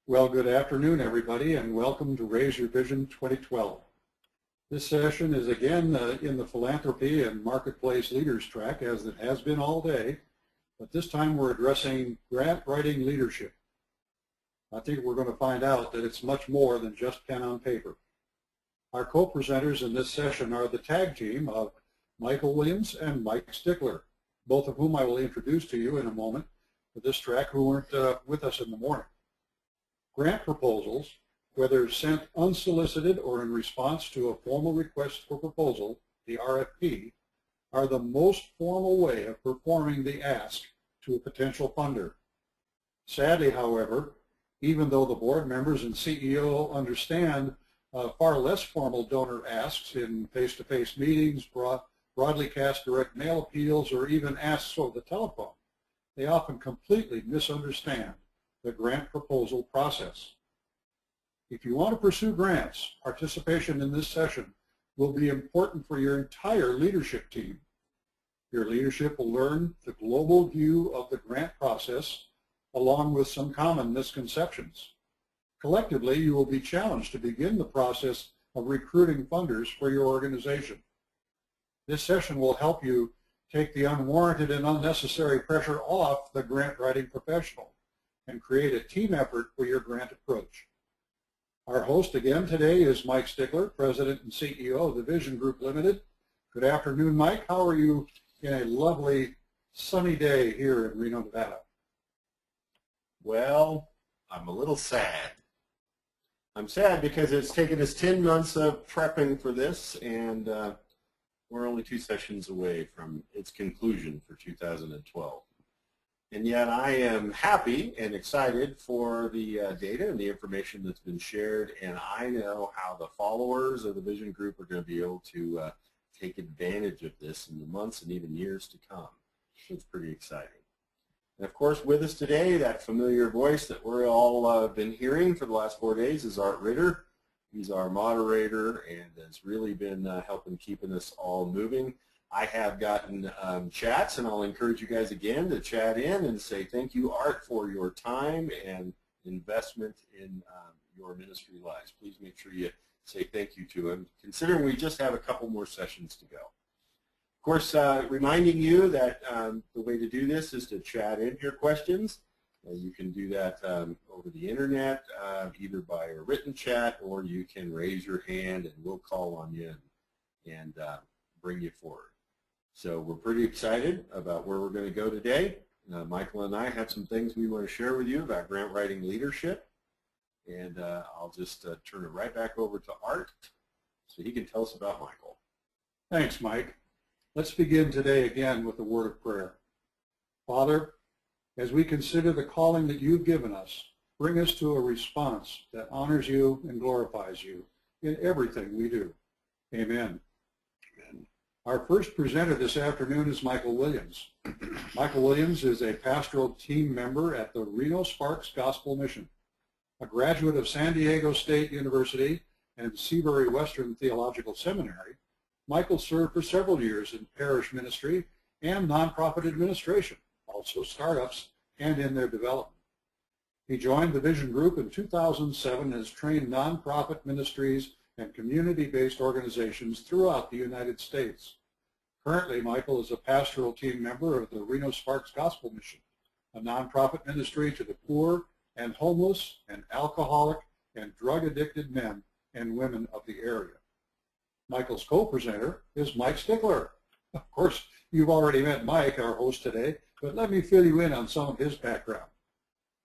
Well, good afternoon, everybody, and welcome to Raise Your Vision 2012. This session is again in the Philanthropy and Marketplace Leaders track, as it has been all day, but this time we're addressing grant writing leadership. I think we're going to find out that it's much more than just pen on paper. Our co-presenters in this session are the tag team of Michael Williams and Mike Stickler, both of whom I will introduce to you in a moment for this track, who weren't with us in the morning. Grant proposals, whether sent unsolicited or in response to a formal request for proposal, the RFP, are the most formal way of performing the ask to a potential funder. Sadly, however, even though the board members and CEO understand far less formal donor asks in face-to-face meetings, broadly cast direct mail appeals, or even asks over the telephone, they often completely misunderstand the grant proposal process. If you want to pursue grants, participation in this session will be important for your entire leadership team. Your leadership will learn the global view of the grant process along with some common misconceptions. Collectively, you will be challenged to begin the process of recruiting funders for your organization. This session will help you take the unwarranted and unnecessary pressure off the grant writing professional and create a team effort for your grant approach. Our host again today is Mike Stickler, President and CEO of the Vision Group Limited. Good afternoon, Mike. How are you in a lovely sunny day here in Reno, Nevada? Well, I'm a little sad. I'm sad because it's taken us 10 months of prepping for this, and we're only 2 sessions away from its conclusion for 2012. And yet I am happy and excited for the data and the information that's been shared, and I know how the followers of the Vision Group are going to be able to take advantage of this in the months and even years to come. So it's pretty exciting. And of course, with us today, that familiar voice that we're all been hearing for the last 4 days is Art Ritter. He's our moderator and has really been helping keeping us all moving. I have gotten chats, and I'll encourage you guys again to chat in and say thank you, Art, for your time and investment in your ministry lives. Please make sure you say thank you to him, considering we just have a couple more sessions to go. Of course, reminding you that the way to do this is to chat in your questions. You can do that over the internet, either by a written chat, or you can raise your hand and we'll call on you and bring you forward. So we're pretty excited about where we're going to go today. Michael and I have some things we want to share with you about grant writing leadership. And I'll just turn it right back over to Art so he can tell us about Michael. Thanks, Mike. Let's begin today again with a word of prayer. Father, as we consider the calling that you've given us, bring us to a response that honors you and glorifies you in everything we do. Amen. Our first presenter this afternoon is Michael Williams. Michael Williams is a pastoral team member at the Reno Sparks Gospel Mission. A graduate of San Diego State University and Seabury Western Theological Seminary, Michael served for several years in parish ministry and nonprofit administration, also startups, and in their development. He joined the Vision Group in 2007 and has trained nonprofit ministries and community-based organizations throughout the United States. Currently, Michael is a pastoral team member of the Reno Sparks Gospel Mission, a nonprofit ministry to the poor and homeless and alcoholic and drug-addicted men and women of the area. Michael's co-presenter is Mike Stickler. Of course, you've already met Mike, our host today, but let me fill you in on some of his background.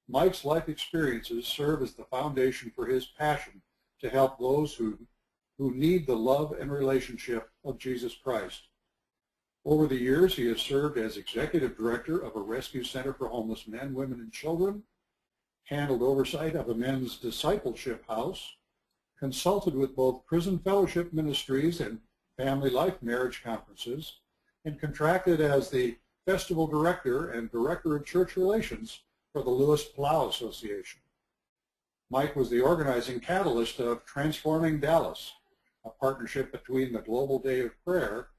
Mike's life experiences serve as the foundation for his passion to help those who need the love and relationship of Jesus Christ. Over the years, he has served as executive director of a rescue center for homeless men, women, and children, handled oversight of a men's discipleship house, consulted with both prison fellowship ministries and family life marriage conferences, and contracted as the festival director and director of church relations for the Lewis Palau Association. Mike was the organizing catalyst of Transforming Dallas, a partnership between the Global Day of Prayer,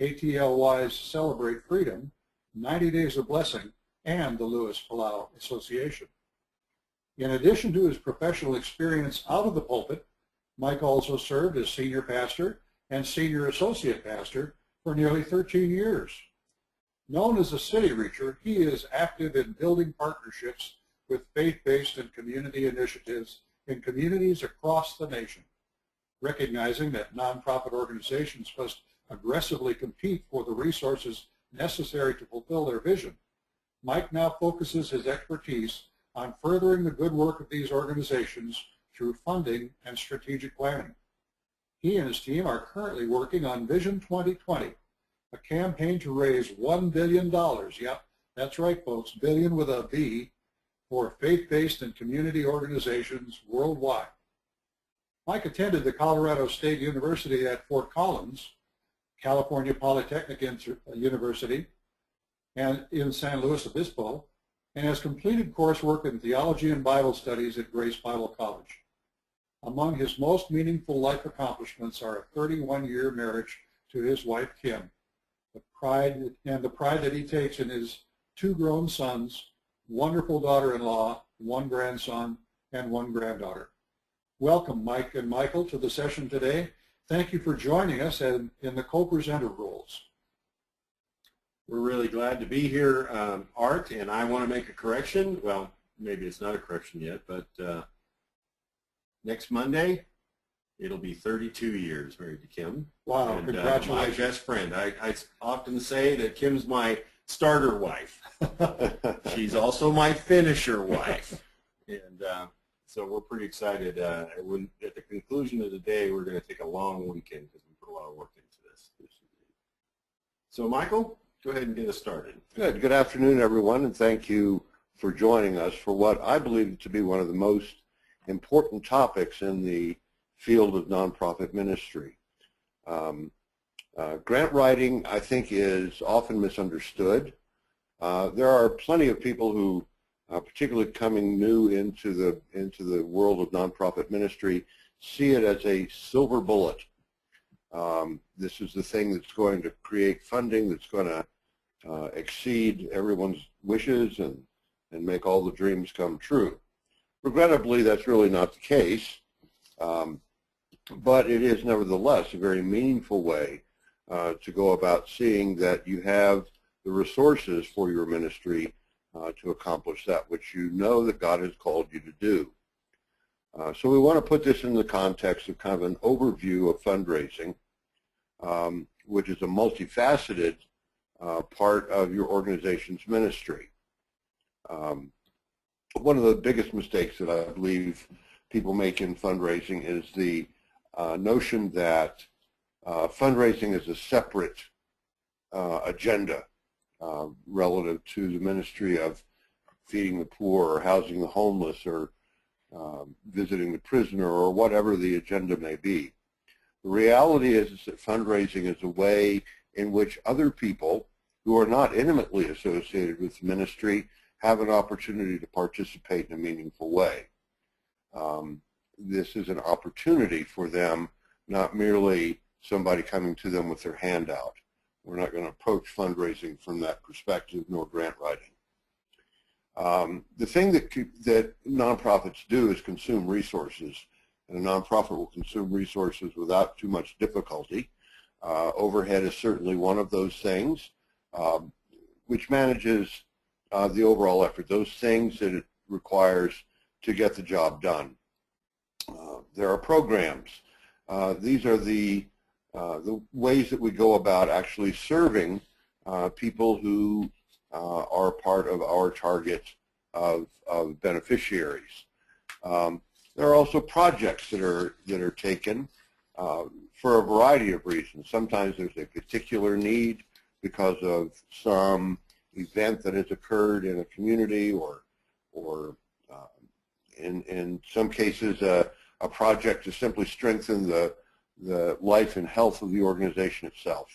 KTLY's Celebrate Freedom, 90 Days of Blessing, and the Lewis Palau Association. In addition to his professional experience out of the pulpit, Mike also served as senior pastor and senior associate pastor for nearly 13 years. Known as a city reacher, he is active in building partnerships with faith-based and community initiatives in communities across the nation. Recognizing that nonprofit organizations must aggressively compete for the resources necessary to fulfill their vision, Mike now focuses his expertise on furthering the good work of these organizations through funding and strategic planning. He and his team are currently working on Vision 2020, a campaign to raise $1 billion, yep, that's right folks, billion with a B, for faith-based and community organizations worldwide. Mike attended the Colorado State University at Fort Collins, California Polytechnic University, and in San Luis Obispo, and has completed coursework in theology and Bible studies at Grace Bible College. Among his most meaningful life accomplishments are a 31-year marriage to his wife, Kim, the pride that he takes in his 2 grown sons, wonderful daughter-in-law, 1 grandson, and 1 granddaughter. Welcome, Mike and Michael, to the session today. Thank you for joining us in the co-presenter roles. We're really glad to be here, Art, and I want to make a correction. Well, maybe it's not a correction yet, but next Monday, it'll be 32 years married to Kim. Wow, and, congratulations. my best friend. I often say that Kim's my starter wife. She's also my finisher wife. And so we're pretty excited. At the conclusion of the day, we're going to take a long weekend because we put a lot of work into this. So Michael, go ahead and get us started. Good. Good afternoon, everyone, and thank you for joining us for what I believe to be one of the most important topics in the field of nonprofit ministry. Grant writing, I think, is often misunderstood. There are plenty of people who, particularly coming new into the world of nonprofit ministry, see it as a silver bullet. This is the thing that's going to create funding, that's going to exceed everyone's wishes and make all the dreams come true. Regrettably, that's really not the case, but it is nevertheless a very meaningful way to go about seeing that you have the resources for your ministry to accomplish that which you know that God has called you to do. So we want to put this in the context of kind of an overview of fundraising, which is a multifaceted part of your organization's ministry. One of the biggest mistakes that I believe people make in fundraising is the notion that fundraising is a separate agenda relative to the ministry of feeding the poor or housing the homeless or visiting the prisoner or whatever the agenda may be. The reality is that fundraising is a way in which other people who are not intimately associated with the ministry have an opportunity to participate in a meaningful way. This is an opportunity for them, not merely somebody coming to them with their hand out. We're not going to approach fundraising from that perspective, nor grant writing. The thing that nonprofits do is consume resources, and a nonprofit will consume resources without too much difficulty. Overhead is certainly one of those things, which manages the overall effort, those things that it requires to get the job done. There are programs. These are the ways that we go about actually serving people who are part of our target of beneficiaries. There are also projects that are taken for a variety of reasons. Sometimes there's a particular need because of some event that has occurred in a community, or in some cases a project to simply strengthen the life and health of the organization itself.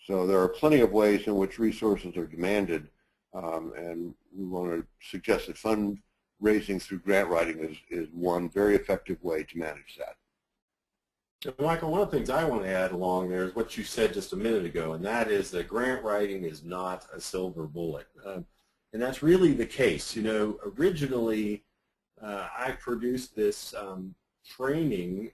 So there are plenty of ways in which resources are demanded, and we want to suggest that fundraising through grant writing is one very effective way to manage that. Michael, one of the things I want to add along there is what you said just a minute ago, and that is that grant writing is not a silver bullet. And that's really the case. You know, originally I produced this training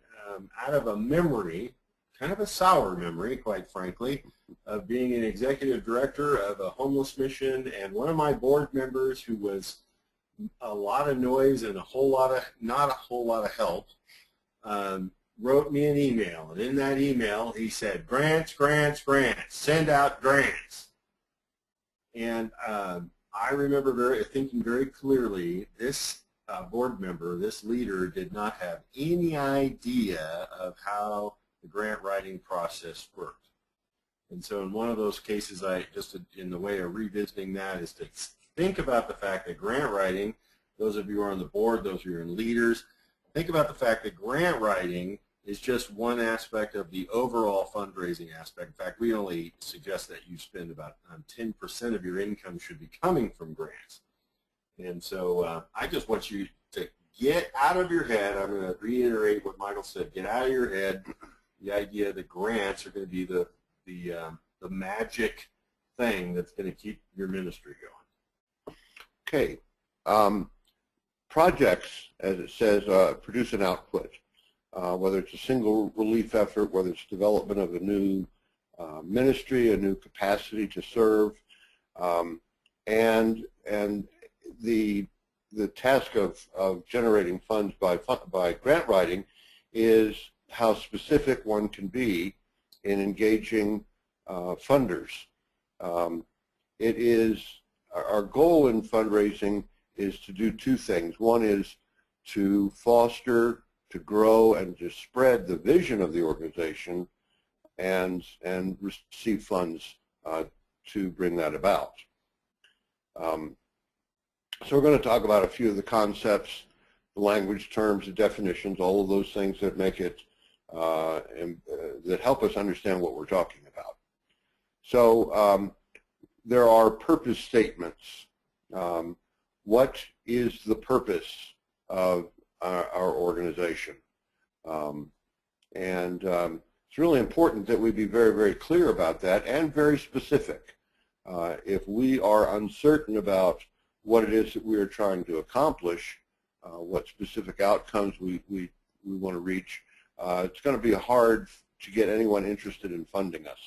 out of a memory, kind of a sour memory, quite frankly, of being an executive director of a homeless mission, and one of my board members, who was a lot of noise and not a whole lot of help, wrote me an email, and in that email he said, grants, grants, grants, send out grants. And I remember thinking very clearly, this board member, this leader, did not have any idea of how the grant writing process worked. And so in one of those cases, in the way of revisiting that, is to think about the fact that grant writing, those of you who are on the board, those of you who are in leaders, think about the fact that grant writing is just one aspect of the overall fundraising aspect. In fact, we only suggest that you spend about 10% of your income should be coming from grants. And so I just want you to get out of your head, I'm going to reiterate what Michael said, get out of your head the idea that grants are going to be the magic thing that's going to keep your ministry going. Okay. Projects, as it says, produce an output. Whether it's a single relief effort, whether it's development of a new ministry, a new capacity to serve, and the task of generating funds by grant writing is how specific one can be in engaging funders. It is our goal in fundraising is to do two things. One is to foster, to grow, and to spread the vision of the organization, and receive funds to bring that about. So we're going to talk about a few of the concepts, the language terms, the definitions, all of those things that make it, that help us understand what we're talking about. So there are purpose statements. What is the purpose of our organization? It's really important that we be very, very clear about that and very specific. If we are uncertain about what it is that we are trying to accomplish, what specific outcomes we want to reach, it's going to be hard to get anyone interested in funding us.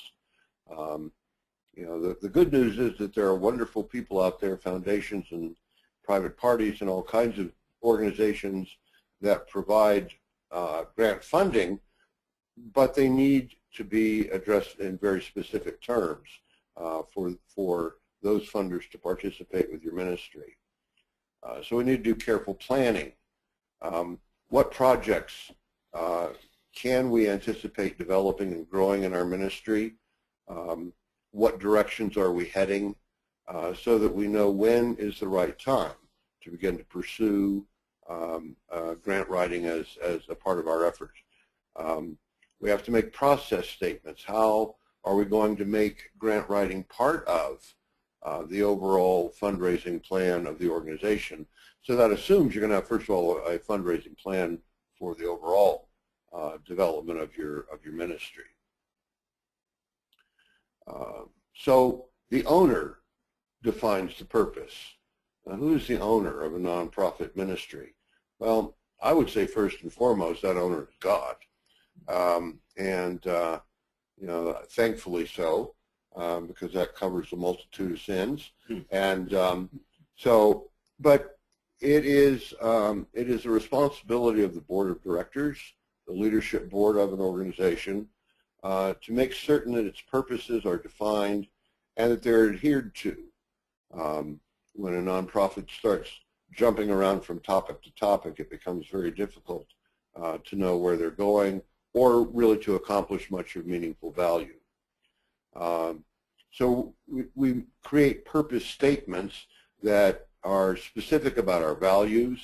You know, the good news is that there are wonderful people out there, foundations and private parties and all kinds of organizations that provide grant funding, but they need to be addressed in very specific terms for those funders to participate with your ministry. So we need to do careful planning. What projects can we anticipate developing and growing in our ministry? What directions are we heading, so that we know when is the right time to begin to pursue grant writing as a part of our effort. We have to make process statements. How are we going to make grant writing part of the overall fundraising plan of the organization? So that assumes you're going to have, first of all, a fundraising plan for the overall development of your ministry. So the owner defines the purpose. Now, who is the owner of a nonprofit ministry? Well, I would say first and foremost that owner is God, you know, thankfully so, because that covers a multitude of sins. And but it is a responsibility of the board of directors, the leadership board of an organization, to make certain that its purposes are defined and that they're adhered to. When a nonprofit starts jumping around from topic to topic, it becomes very difficult to know where they're going or really to accomplish much of meaningful value. So we create purpose statements that are specific about our values,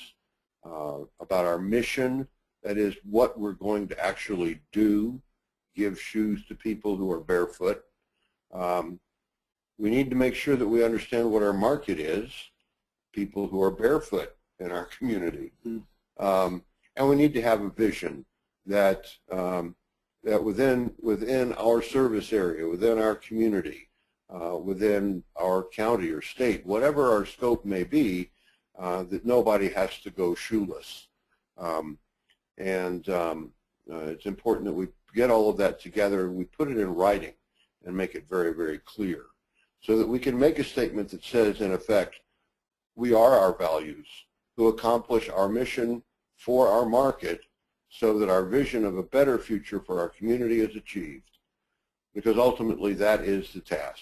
about our mission, that is what we're going to actually do, give shoes to people who are barefoot. We need to make sure that we understand what our market is, people who are barefoot in our community. And we need to have a vision that, that within our service area, within our community, within our county or state, whatever our scope may be, that nobody has to go shoeless. It's important that we get all of that together and we put it in writing and make it very, very clear so that we can make a statement that says, in effect, we are our values who accomplish our mission for our market so that our vision of a better future for our community is achieved. Because ultimately that is the task,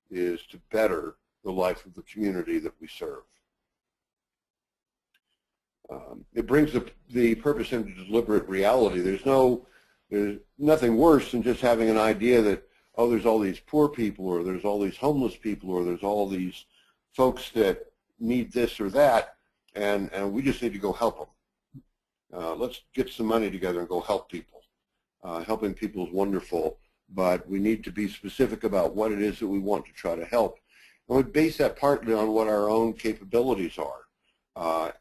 is to better the life of the community that we serve. It brings the purpose into deliberate reality. There's nothing worse than just having an idea that, oh, there's all these poor people, or there's all these homeless people, or there's all these folks that need this or that, and we just need to go help them. Let's get some money together and go help people. Helping people is wonderful, but we need to be specific about what it is that we want to try to help. And we base that partly on what our own capabilities are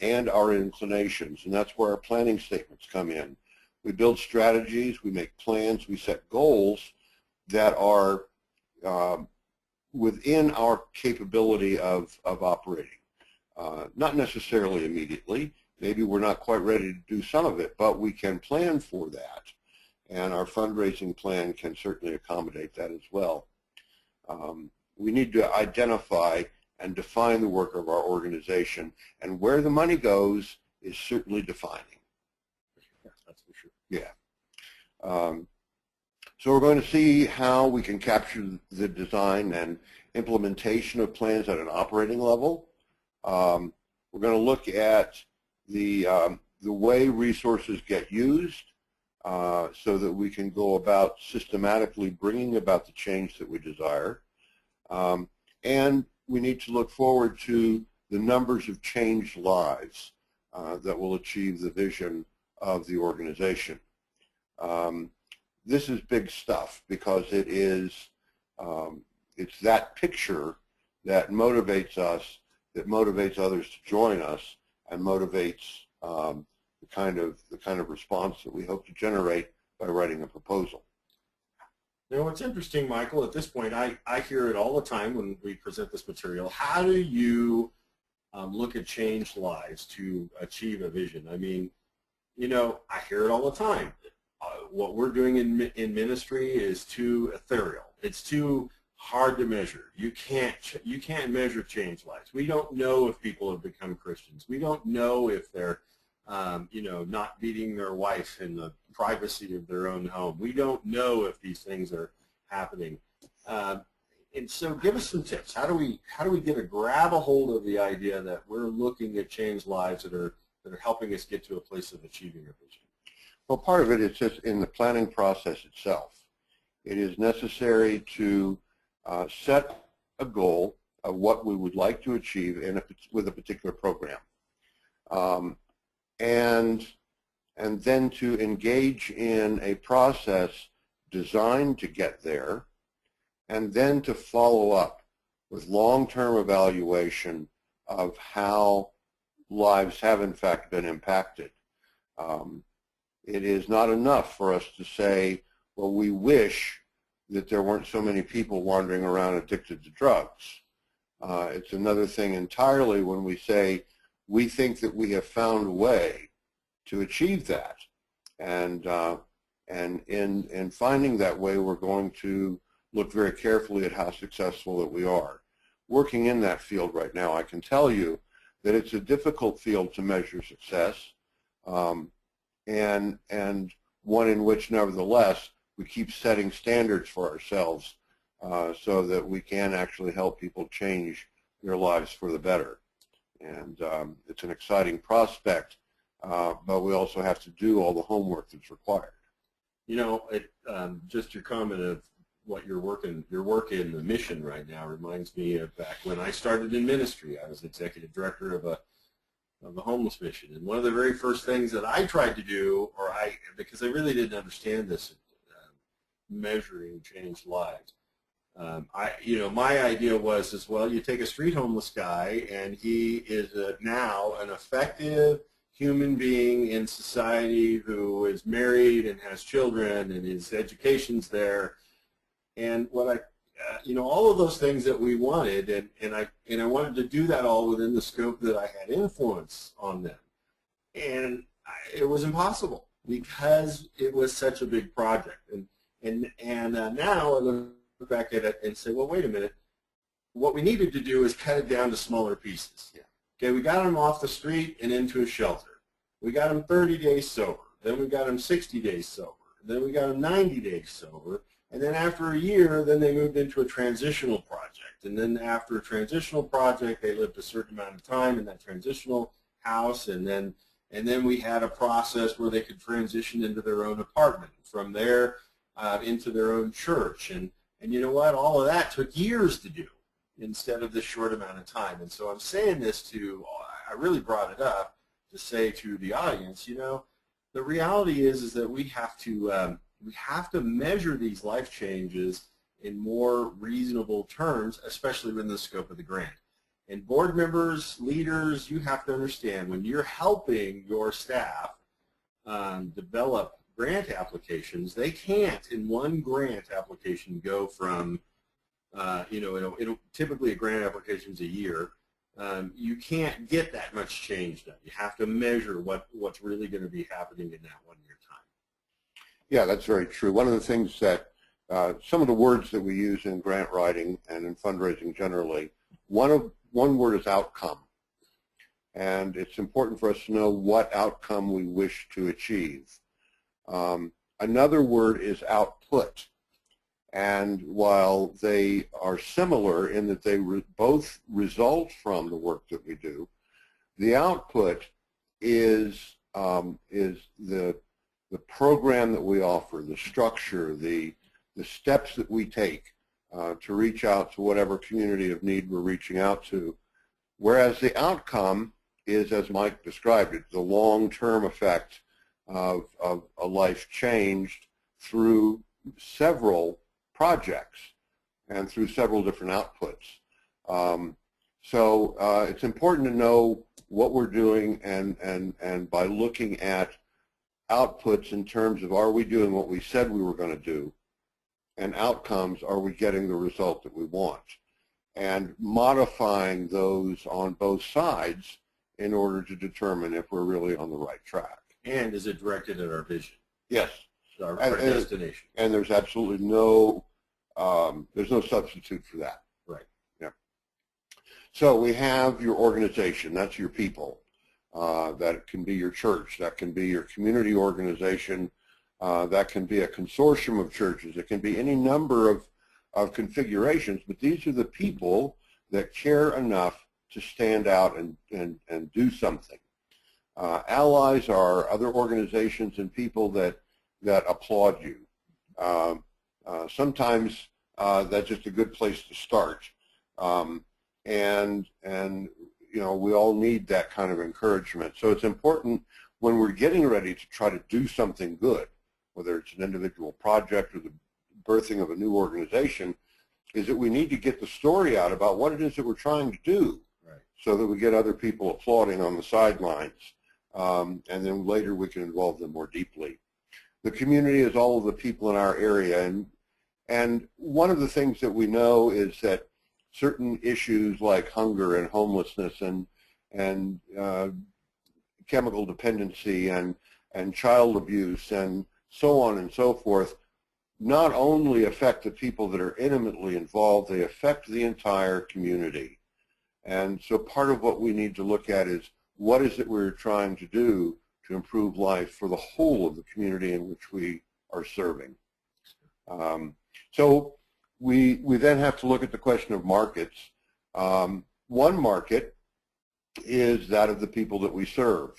and our inclinations, and that's where our planning statements come in. We build strategies, we make plans, we set goals that are within our capability of operating. Not necessarily immediately. Maybe we're not quite ready to do some of it, but we can plan for that. And our fundraising plan can certainly accommodate that as well. We need to identify and define the work of our organization, and where the money goes is certainly defining. That's for sure. Yeah. So we're going to see how we can capture the design and implementation of plans at an operating level. We're going to look at the way resources get used so that we can go about systematically bringing about the change that we desire. And we need to look forward to the numbers of changed lives that will achieve the vision of the organization. This is big stuff because it is, it's that picture that motivates us, that motivates others to join us, and motivates the kind of response that we hope to generate by writing a proposal. You know, what's interesting, Michael, at this point, I hear it all the time when we present this material. How do you look at changed lives to achieve a vision? I mean, you know, I hear it all the time. What we're doing in ministry is too ethereal. It's too hard to measure. You can't measure changed lives. We don't know if people have become Christians. We don't know if they're you know, not beating their wife in the privacy of their own home. We don't know if these things are happening. And so give us some tips. How do we grab a hold of the idea that we're looking at changed lives that are helping us get to a place of achieving our vision? Well, part of it is just in the planning process itself. It is necessary to set a goal of what we would like to achieve with a particular program. And then to engage in a process designed to get there, and then to follow up with long-term evaluation of how lives have in fact been impacted. It is not enough for us to say, well, we wish that there weren't so many people wandering around addicted to drugs. It's another thing entirely when we say, we think that we have found a way to achieve that. And in finding that way, we're going to look very carefully at how successful that we are. Working in that field right now, I can tell you that it's a difficult field to measure success, and one in which, nevertheless, we keep setting standards for ourselves so that we can actually help people change their lives for the better. And it's an exciting prospect, but we also have to do all the homework that's required. You know, just your comment of what your work in the mission right now reminds me of back when I started in ministry. I was executive director of a homeless mission, and one of the very first things that I tried to do, because I really didn't understand this, measuring changed lives. My idea was well, you take a street homeless guy, and he is now an effective human being in society who is married and has children, and his education's there. And what all of those things that we wanted, and I wanted to do that all within the scope that I had influence on them. And it was impossible because it was such a big project. And now I look back at it and say, well, wait a minute. What we needed to do is cut it down to smaller pieces. Yeah. Okay, we got them off the street and into a shelter. We got them 30 days sober. Then we got them 60 days sober. Then we got them 90 days sober. And then after a year, then they moved into a transitional project. And then after a transitional project, they lived a certain amount of time in that transitional house. And then we had a process where they could transition into their own apartment. From there, into their own church. And you know what? All of that took years to do instead of this short amount of time. And so I'm saying this I really brought it up to say to the audience, the reality is that we have to measure these life changes in more reasonable terms, especially within the scope of the grant. And board members, leaders, you have to understand when you're helping your staff develop grant applications, they can't in one grant application go from, typically a grant application is a year. You can't get that much change done. You have to measure what's really going to be happening in that 1 year time. Yeah, that's very true. One of the things that some of the words that we use in grant writing and in fundraising generally, one word is outcome. And it's important for us to know what outcome we wish to achieve. Another word is output. And while they are similar in that they both result from the work that we do, the output is the program that we offer, the structure, the steps that we take to reach out to whatever community of need we're reaching out to. Whereas the outcome is, as Mike described it, the long-term effect of a life changed through several projects and through several different outputs. So it's important to know what we're doing and by looking at outputs in terms of are we doing what we said we were going to do, and outcomes, are we getting the result that we want, and modifying those on both sides in order to determine if we're really on the right track. And is it directed at our vision? Yes. Our destination. And there's absolutely no, there's no substitute for that. Right. Yeah. So we have your organization, that's your people. That can be your church, that can be your community organization, that can be a consortium of churches, it can be any number of configurations, but these are the people that care enough to stand out and do something. Allies are other organizations and people that applaud you. Sometimes that's just a good place to start. And we all need that kind of encouragement. So it's important when we're getting ready to try to do something good, whether it's an individual project or the birthing of a new organization, is that we need to get the story out about what it is that we're trying to do, right, so that we get other people applauding on the sidelines. And then later we can involve them more deeply. The community is all of the people in our area, and one of the things that we know is that certain issues like hunger and homelessness and chemical dependency and child abuse and so on and so forth not only affect the people that are intimately involved, they affect the entire community. And so part of what we need to look at is what is it we're trying to do to improve life for the whole of the community in which we are serving. So we then have to look at the question of markets. One market is that of the people that we serve.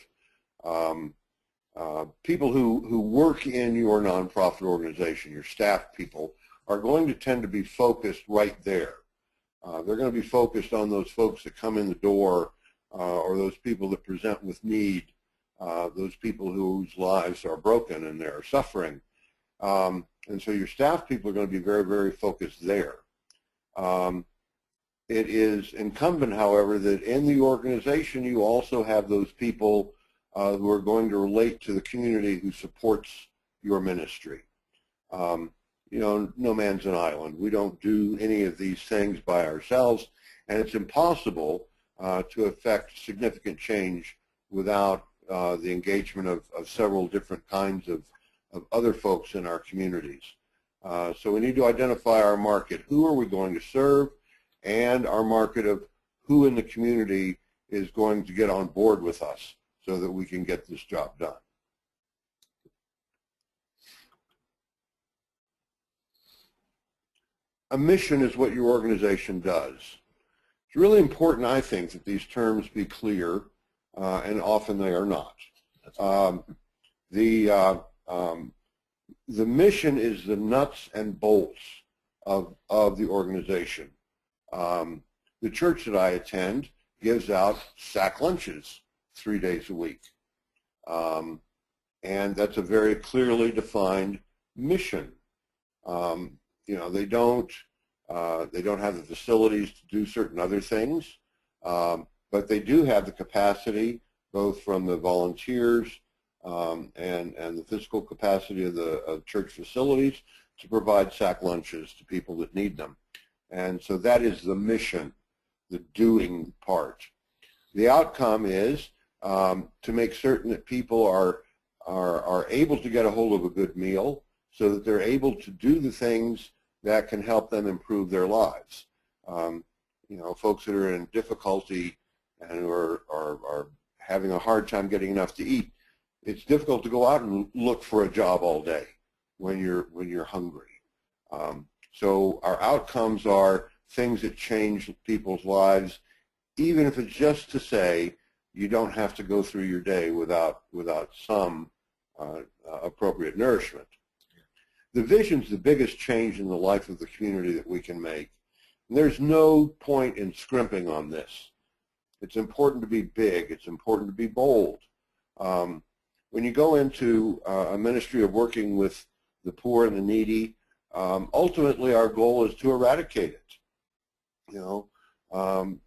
People who work in your nonprofit organization, your staff people, are going to tend to be focused right there. They're going to be focused on those folks that come in the door, or those people that present with need, those people whose lives are broken and they're suffering. And so your staff people are going to be very, very focused there. It is incumbent, however, that in the organization you also have those people who are going to relate to the community who supports your ministry. no man's an island. We don't do any of these things by ourselves, and it's impossible to affect significant change without the engagement of several different kinds of other folks in our communities. So we need to identify our market. Who are we going to serve? And our market of who in the community is going to get on board with us so that we can get this job done. A mission is what your organization does. It's really important, I think, that these terms be clear, and often they are not. The mission is the nuts and bolts of the organization. The church that I attend gives out sack lunches 3 days a week. And that's a very clearly defined mission. They don't have the facilities to do certain other things, but they do have the capacity, both from the volunteers and the physical capacity of the church facilities, to provide sack lunches to people that need them. And so that is the mission, the doing part. The outcome is to make certain that people are able to get a hold of a good meal so that they're able to do the things that can help them improve their lives. Folks that are in difficulty and are having a hard time getting enough to eat, it's difficult to go out and look for a job all day when you're hungry. So our outcomes are things that change people's lives, even if it's just to say you don't have to go through your day without some appropriate nourishment. The vision's the biggest change in the life of the community that we can make. And there's no point in scrimping on this. It's important to be big. It's important to be bold. When you go into a ministry of working with the poor and the needy, ultimately our goal is to eradicate it.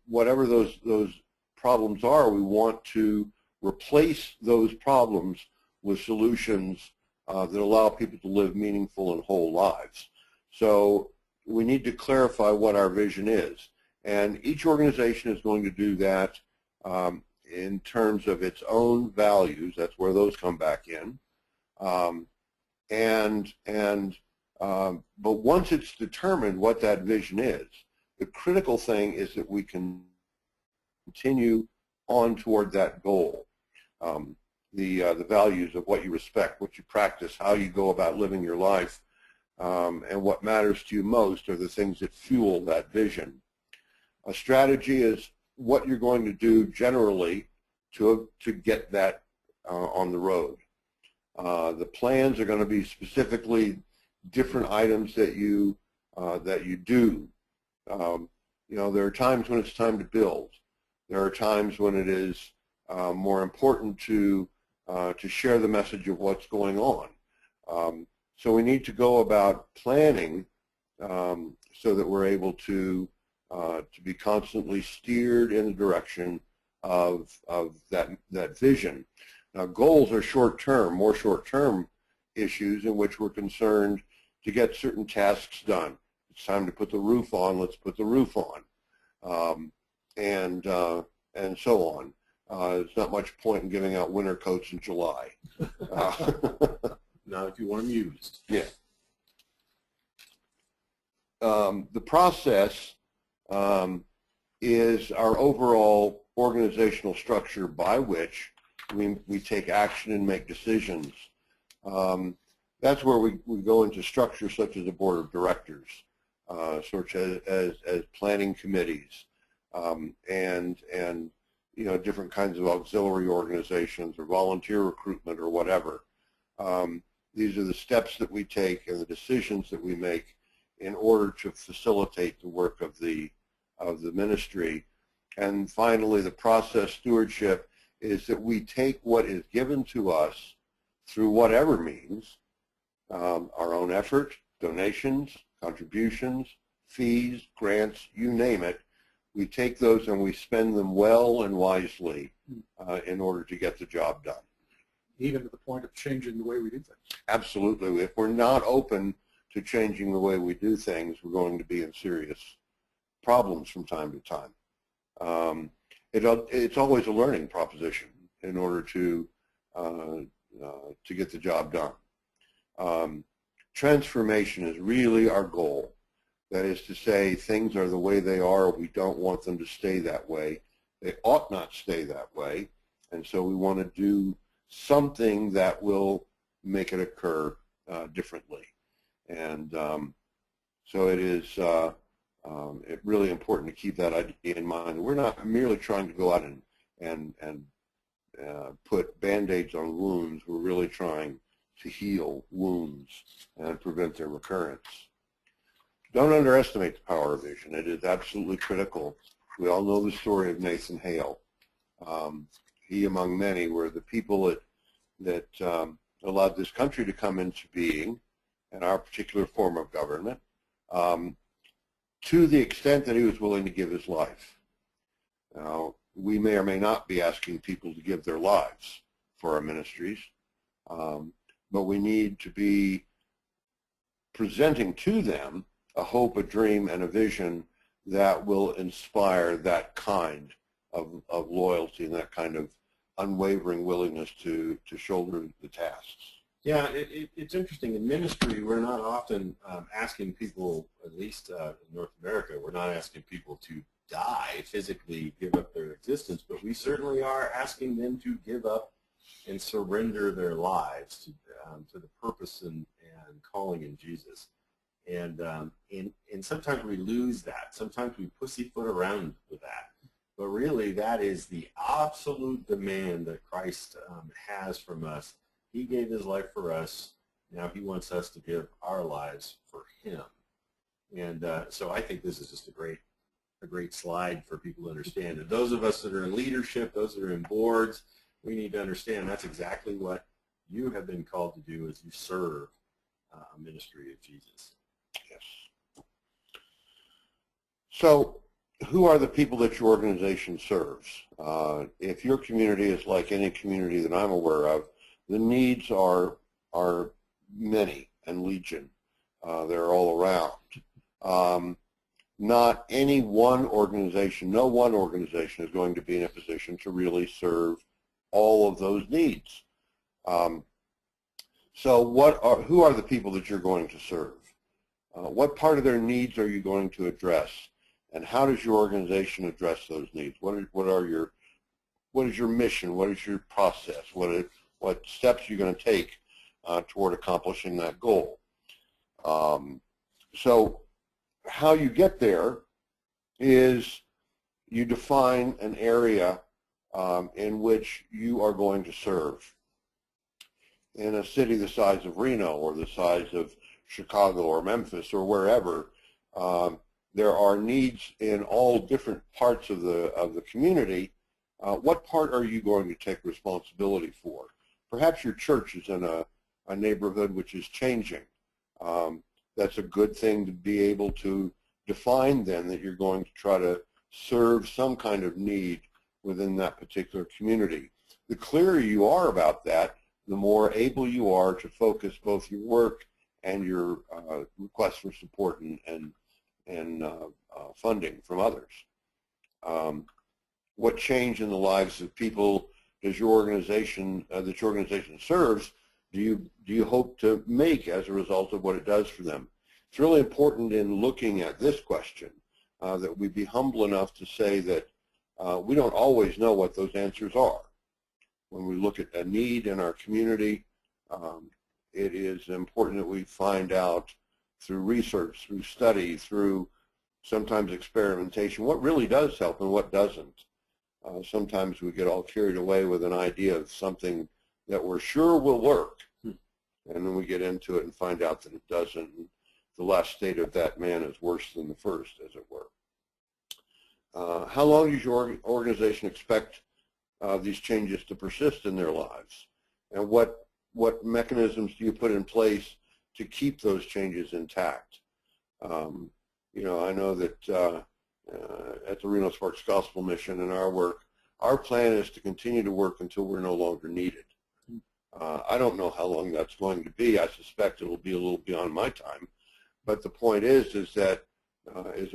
Whatever those problems are, we want to replace those problems with solutions that allow people to live meaningful and whole lives. So we need to clarify what our vision is. And each organization is going to do that in terms of its own values. That's where those come back in. But once it's determined what that vision is, the critical thing is that we can continue on toward that goal. The values of what you respect, what you practice, how you go about living your life, and what matters to you most are the things that fuel that vision. A strategy is what you're going to do generally to get that on the road. The plans are going to be specifically different items that you do. There are times when it's time to build. There are times when it is more important to share the message of what's going on. So we need to go about planning so that we're able to be constantly steered in the direction of that vision. Now, goals are short-term, more short-term issues in which we're concerned to get certain tasks done. It's time to put the roof on. Let's put the roof on, and so on. There's not much point in giving out winter coats in July. Not if you want them used. Yeah. The process is our overall organizational structure by which we take action and make decisions. That's where we go into structures such as a board of directors, such as planning committees, and different kinds of auxiliary organizations or volunteer recruitment or whatever. These are the steps that we take and the decisions that we make in order to facilitate the work of the ministry. And finally, the process stewardship is that we take what is given to us through whatever means, our own effort, donations, contributions, fees, grants, you name it. We take those and we spend them well and wisely in order to get the job done. Even to the point of changing the way we do things. Absolutely. If we're not open to changing the way we do things, we're going to be in serious problems from time to time. It's always a learning proposition in order to get the job done. Transformation is really our goal. That is to say, things are the way they are. We don't want them to stay that way. They ought not stay that way. And so we want to do something that will make it occur differently. And so it is really important to keep that idea in mind. We're not merely trying to go out and put Band-Aids on wounds. We're really trying to heal wounds and prevent their recurrence. Don't underestimate the power of vision. It is absolutely critical. We all know the story of Nathan Hale. He, among many, were the people that allowed this country to come into being and our particular form of government to the extent that he was willing to give his life. Now, we may or may not be asking people to give their lives for our ministries, but we need to be presenting to them a hope, a dream, and a vision that will inspire that kind of loyalty and that kind of unwavering willingness to shoulder the tasks. Yeah, it's interesting. In ministry, we're not often asking people, at least in North America, we're not asking people to die, physically give up their existence, but we certainly are asking them to give up and surrender their lives to the purpose and calling in Jesus. And sometimes we lose that. Sometimes we pussyfoot around with that. But really, that is the absolute demand that Christ has from us. He gave his life for us. Now he wants us to give our lives for him. And so I think this is just a great slide for people to understand. And those of us that are in leadership, those that are in boards, we need to understand that's exactly what you have been called to do as you serve a ministry of Jesus. Yes. So who are the people that your organization serves? If your community is like any community that I'm aware of, the needs are many and legion. They're all around. Not any one organization, no one organization is going to be in a position to really serve all of those needs. So who are the people that you're going to serve? What part of their needs are you going to address? And how does your organization address those needs? What is your mission? What is your process? What steps are you going to take toward accomplishing that goal? So how you get there is you define an area in which you are going to serve. In a city the size of Reno or the size of Chicago or Memphis or wherever, there are needs in all different parts of the community. What part are you going to take responsibility for? Perhaps your church is in a neighborhood which is changing. That's a good thing to be able to define then, that you're going to try to serve some kind of need within that particular community. The clearer you are about that, the more able you are to focus both your work and your requests for support and funding from others. What change in the lives of people does your organization serves do you hope to make as a result of what it does for them? It's really important in looking at this question that we be humble enough to say that we don't always know what those answers are. When we look at a need in our community, it is important that we find out through research, through study, through sometimes experimentation, what really does help and what doesn't. Sometimes we get all carried away with an idea of something that we're sure will work, and then we get into it and find out that it doesn't. And the last state of that man is worse than the first, as it were. How long does your organization expect these changes to persist in their lives? And what mechanisms do you put in place to keep those changes intact? You know, I know that at the Reno Sparks Gospel Mission in our work, our plan is to continue to work until we're no longer needed. I don't know how long that's going to be. I suspect it'll be a little beyond my time, But the point is that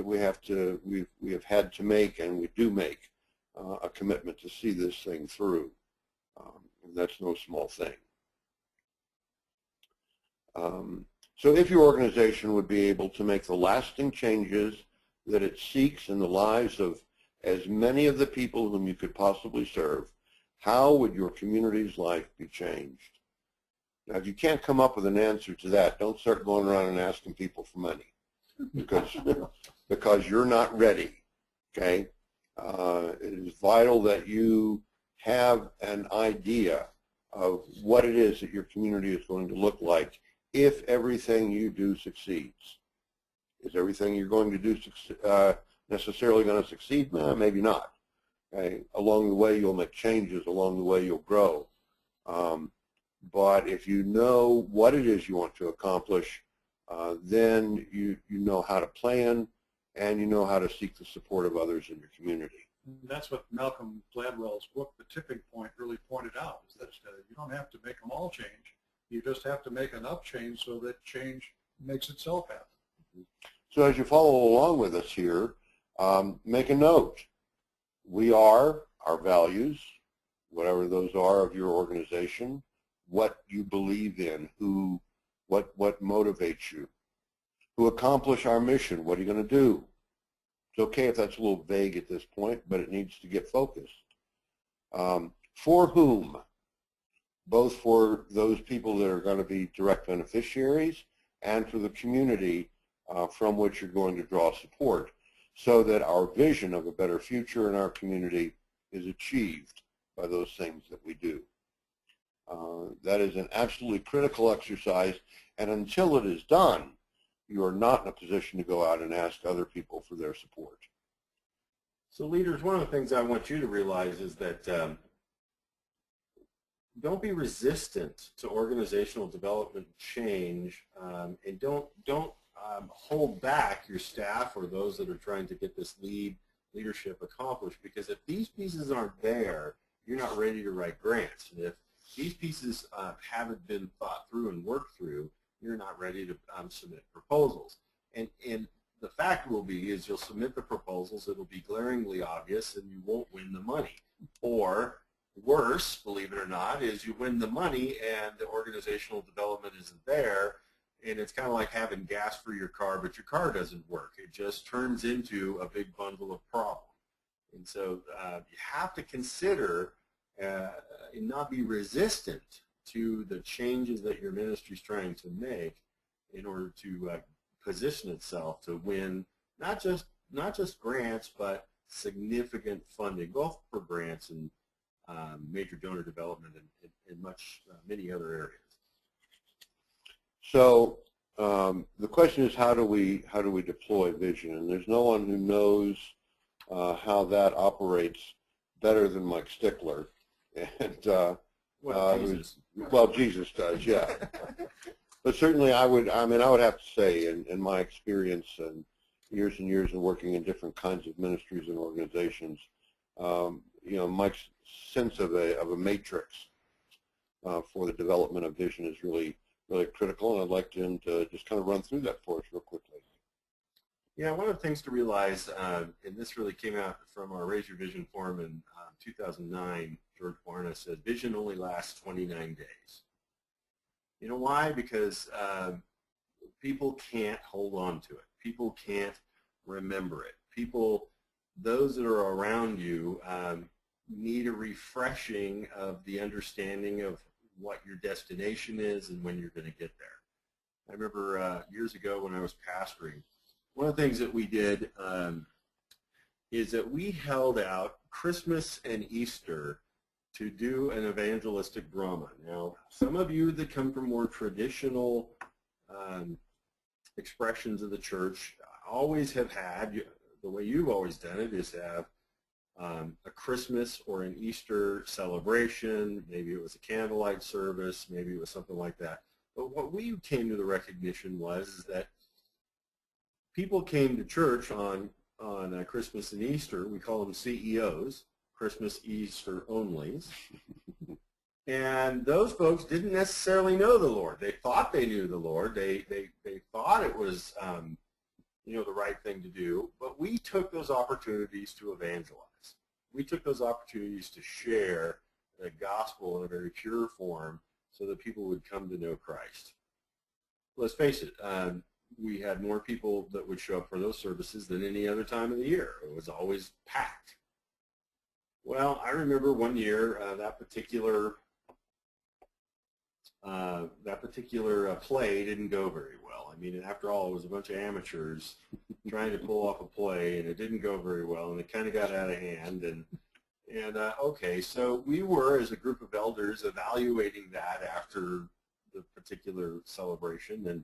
we have had to make, and we do make, a commitment to see this thing through. And that's no small thing. So if your organization would be able to make the lasting changes that it seeks in the lives of as many of the people whom you could possibly serve, how would your community's life be changed? Now, if you can't come up with an answer to that, don't start going around and asking people for money, because you're not ready, okay? It is vital that you have an idea of what it is that your community is going to look like if everything you do succeeds. Is everything you're going to do necessarily going to succeed? No, maybe not. Okay? Along the way, you'll make changes. Along the way, you'll grow. But if you know what it is you want to accomplish, then you know how to plan, and you know how to seek the support of others in your community. That's what Malcolm Gladwell's book, The Tipping Point, really pointed out, is that you don't have to make them all change. You just have to make enough change so that change makes itself happen. So as you follow along with us here, make a note. We are our values, whatever those are of your organization, what you believe in, what motivates you. To accomplish our mission, what are you going to do? It's okay if that's a little vague at this point, but it needs to get focused. For whom? Both for those people that are going to be direct beneficiaries and for the community from which you're going to draw support, so that our vision of a better future in our community is achieved by those things that we do. That is an absolutely critical exercise, and until it is done, you are not in a position to go out and ask other people for their support. So leaders, one of the things I want you to realize is that don't be resistant to organizational development change, and don't hold back your staff or those that are trying to get this leadership accomplished, because if these pieces aren't there, you're not ready to write grants. And if these pieces haven't been thought through and worked through, you're not ready to submit proposals. And the fact will be is you'll submit the proposals, it'll be glaringly obvious, and you won't win the money. Or worse, believe it or not, is you win the money and the organizational development isn't there, and it's kind of like having gas for your car, but your car doesn't work. It just turns into a big bundle of problems. And so you have to consider and not be resistant to the changes that your ministry is trying to make in order to position itself to win not just grants, but significant funding, both for grants and major donor development and many other areas. So the question is, how do we deploy vision? And there's no one who knows how that operates better than Mike Stickler. And Jesus does, yeah. But certainly I would have to say, in my experience and years of working in different kinds of ministries and organizations, Mike's sense of a matrix for the development of vision is really critical, and I'd like him to just kind of run through that for us real quickly. Yeah, one of the things to realize, and this really came out from our Raise Your Vision forum in 2009, George Barna said, vision only lasts 29 days. You know why? Because people can't hold on to it. People can't remember it. Those that are around you need a refreshing of the understanding of what your destination is and when you're going to get there. I remember years ago when I was pastoring, one of the things that we did is that we held out Christmas and Easter to do an evangelistic drama. Now, some of you that come from more traditional expressions of the church always have had, the way you've always done it is have a Christmas or an Easter celebration. Maybe it was a candlelight service, maybe it was something like that. But what we came to the recognition is that people came to church on Christmas and Easter. We call them CEOs, Christmas, Easter onlys. And those folks didn't necessarily know the Lord. They thought they knew the Lord. They they thought it was, the right thing to do, but we took those opportunities to evangelize. We took those opportunities to share the gospel in a very pure form so that people would come to know Christ. Let's face it, we had more people that would show up for those services than any other time of the year. It was always packed. Well, I remember one year that particular play didn't go very well. I mean, after all, it was a bunch of amateurs trying to pull off a play, and it didn't go very well, and it kind of got out of hand. Okay, so we were, as a group of elders, evaluating that after the particular celebration, and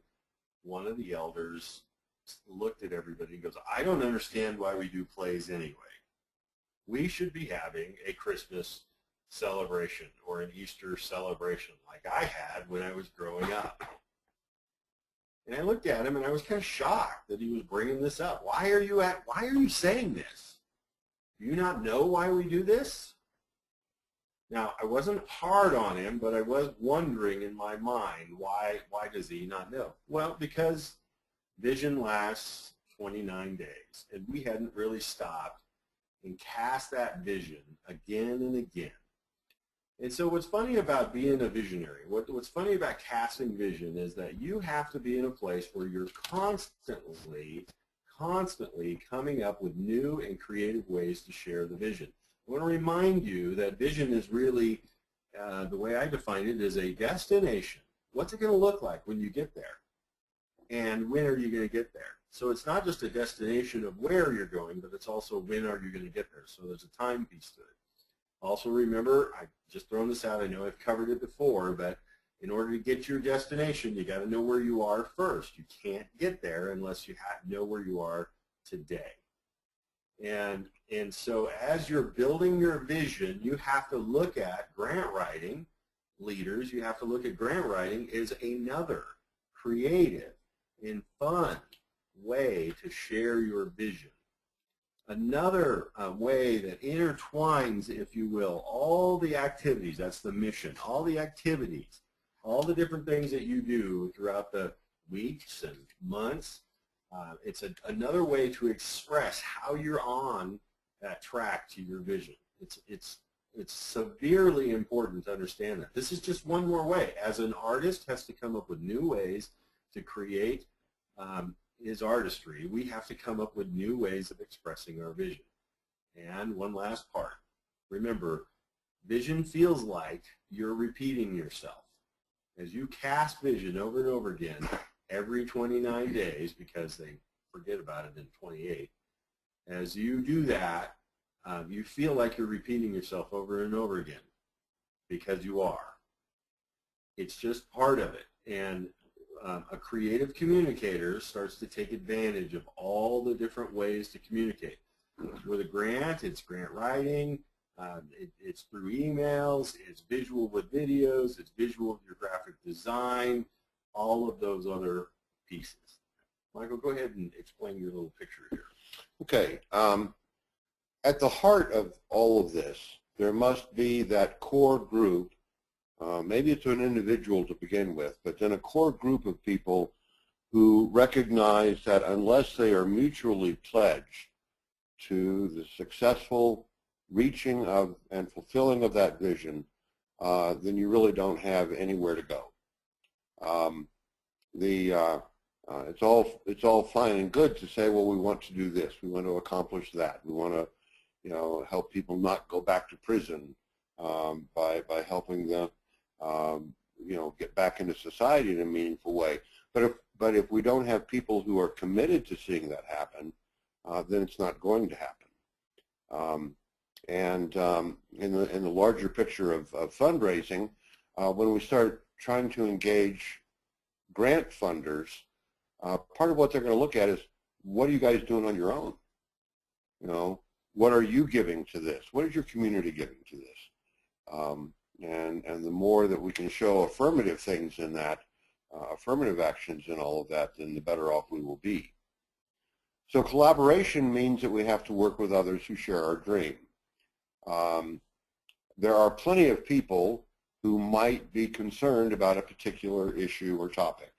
one of the elders looked at everybody and goes, I don't understand why we do plays anyway. We should be having a Christmas celebration or an Easter celebration like I had when I was growing up. And I looked at him and I was kind of shocked that he was bringing this up. Why are you saying this? Do you not know why we do this? Now, I wasn't hard on him, but I was wondering in my mind, why does he not know? Well, because vision lasts 29 days, and we hadn't really stopped and cast that vision again and again. And so what's funny about being a visionary, what's funny about casting vision is that you have to be in a place where you're constantly coming up with new and creative ways to share the vision. I want to remind you that vision is really, the way I define it, is a destination. What's it going to look like when you get there? And when are you going to get there? So it's not just a destination of where you're going, but it's also when are you going to get there. So there's a time piece to it. Also remember, I've just thrown this out, I know I've covered it before, but in order to get to your destination, you got to know where you are first. You can't get there unless you know where you are today. And so as you're building your vision, you have to look at grant writing, leaders, you have to look at grant writing as another creative and fun way to share your vision. Another way that intertwines, if you will, all the activities, that's the mission, all the activities, all the different things that you do throughout the weeks and months. It's another way to express how you're on that track to your vision. It's severely important to understand that. This is just one more way. As an artist has to come up with new ways to create his artistry, we have to come up with new ways of expressing our vision. And one last part. Remember, vision feels like you're repeating yourself. As you cast vision over and over again, every 29 days, because they forget about it in 28, as you do that, you feel like you're repeating yourself over and over again, because you are. It's just part of it. And a creative communicator starts to take advantage of all the different ways to communicate. With a grant, it's grant writing, it's through emails, it's visual with videos, it's visual with your graphic design, all of those other pieces. Michael, go ahead and explain your little picture here. Okay. At the heart of all of this, there must be that core group. Maybe it's an individual to begin with, but then a core group of people who recognize that unless they are mutually pledged to the successful reaching of and fulfilling of that vision, then you really don't have anywhere to go. It's all fine and good to say, well, we want to do this, we want to accomplish that, we want to help people not go back to prison by helping them get back into society in a meaningful way. But if we don't have people who are committed to seeing that happen, then it's not going to happen. In the larger picture of fundraising, when we start trying to engage grant funders, part of what they're going to look at is, what are you guys doing on your own? What are you giving to this? What is your community giving to this? And the more that we can show affirmative things in that, affirmative actions in all of that, then the better off we will be. So collaboration means that we have to work with others who share our dream. There are plenty of people who might be concerned about a particular issue or topic,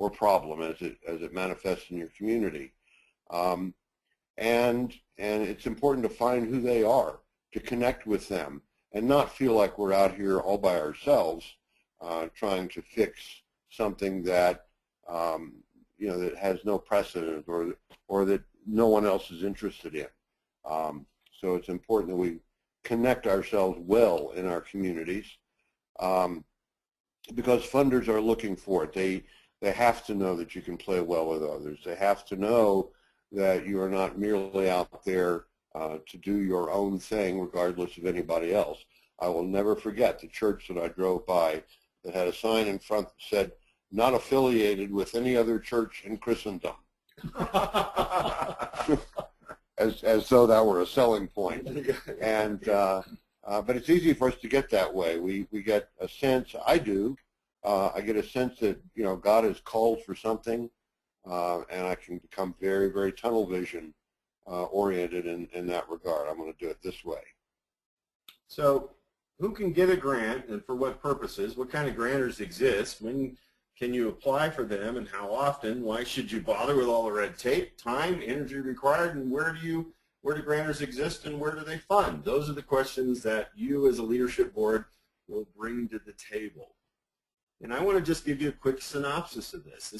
or problem as it manifests in your community. And it's important to find who they are, to connect with them, and not feel like we're out here all by ourselves trying to fix something that that has no precedent or that no one else is interested in. So it's important that we connect ourselves well in our communities because funders are looking for it. They have to know that you can play well with others. They have to know that you are not merely out there to do your own thing regardless of anybody else. I will never forget the church that I drove by that had a sign in front that said, "Not affiliated with any other church in Christendom." as though that were a selling point. And but it's easy for us to get that way. We get a sense, I get a sense that God has called for something, and I can become very, very tunnel vision oriented in that regard. I'm going to do it this way. So who can get a grant and for what purposes? What kind of grantors exist? When can you apply for them and how often? Why should you bother with all the red tape, time, energy required, and where do grantors exist and where do they fund? Those are the questions that you as a leadership board will bring to the table. And I want to just give you a quick synopsis of this.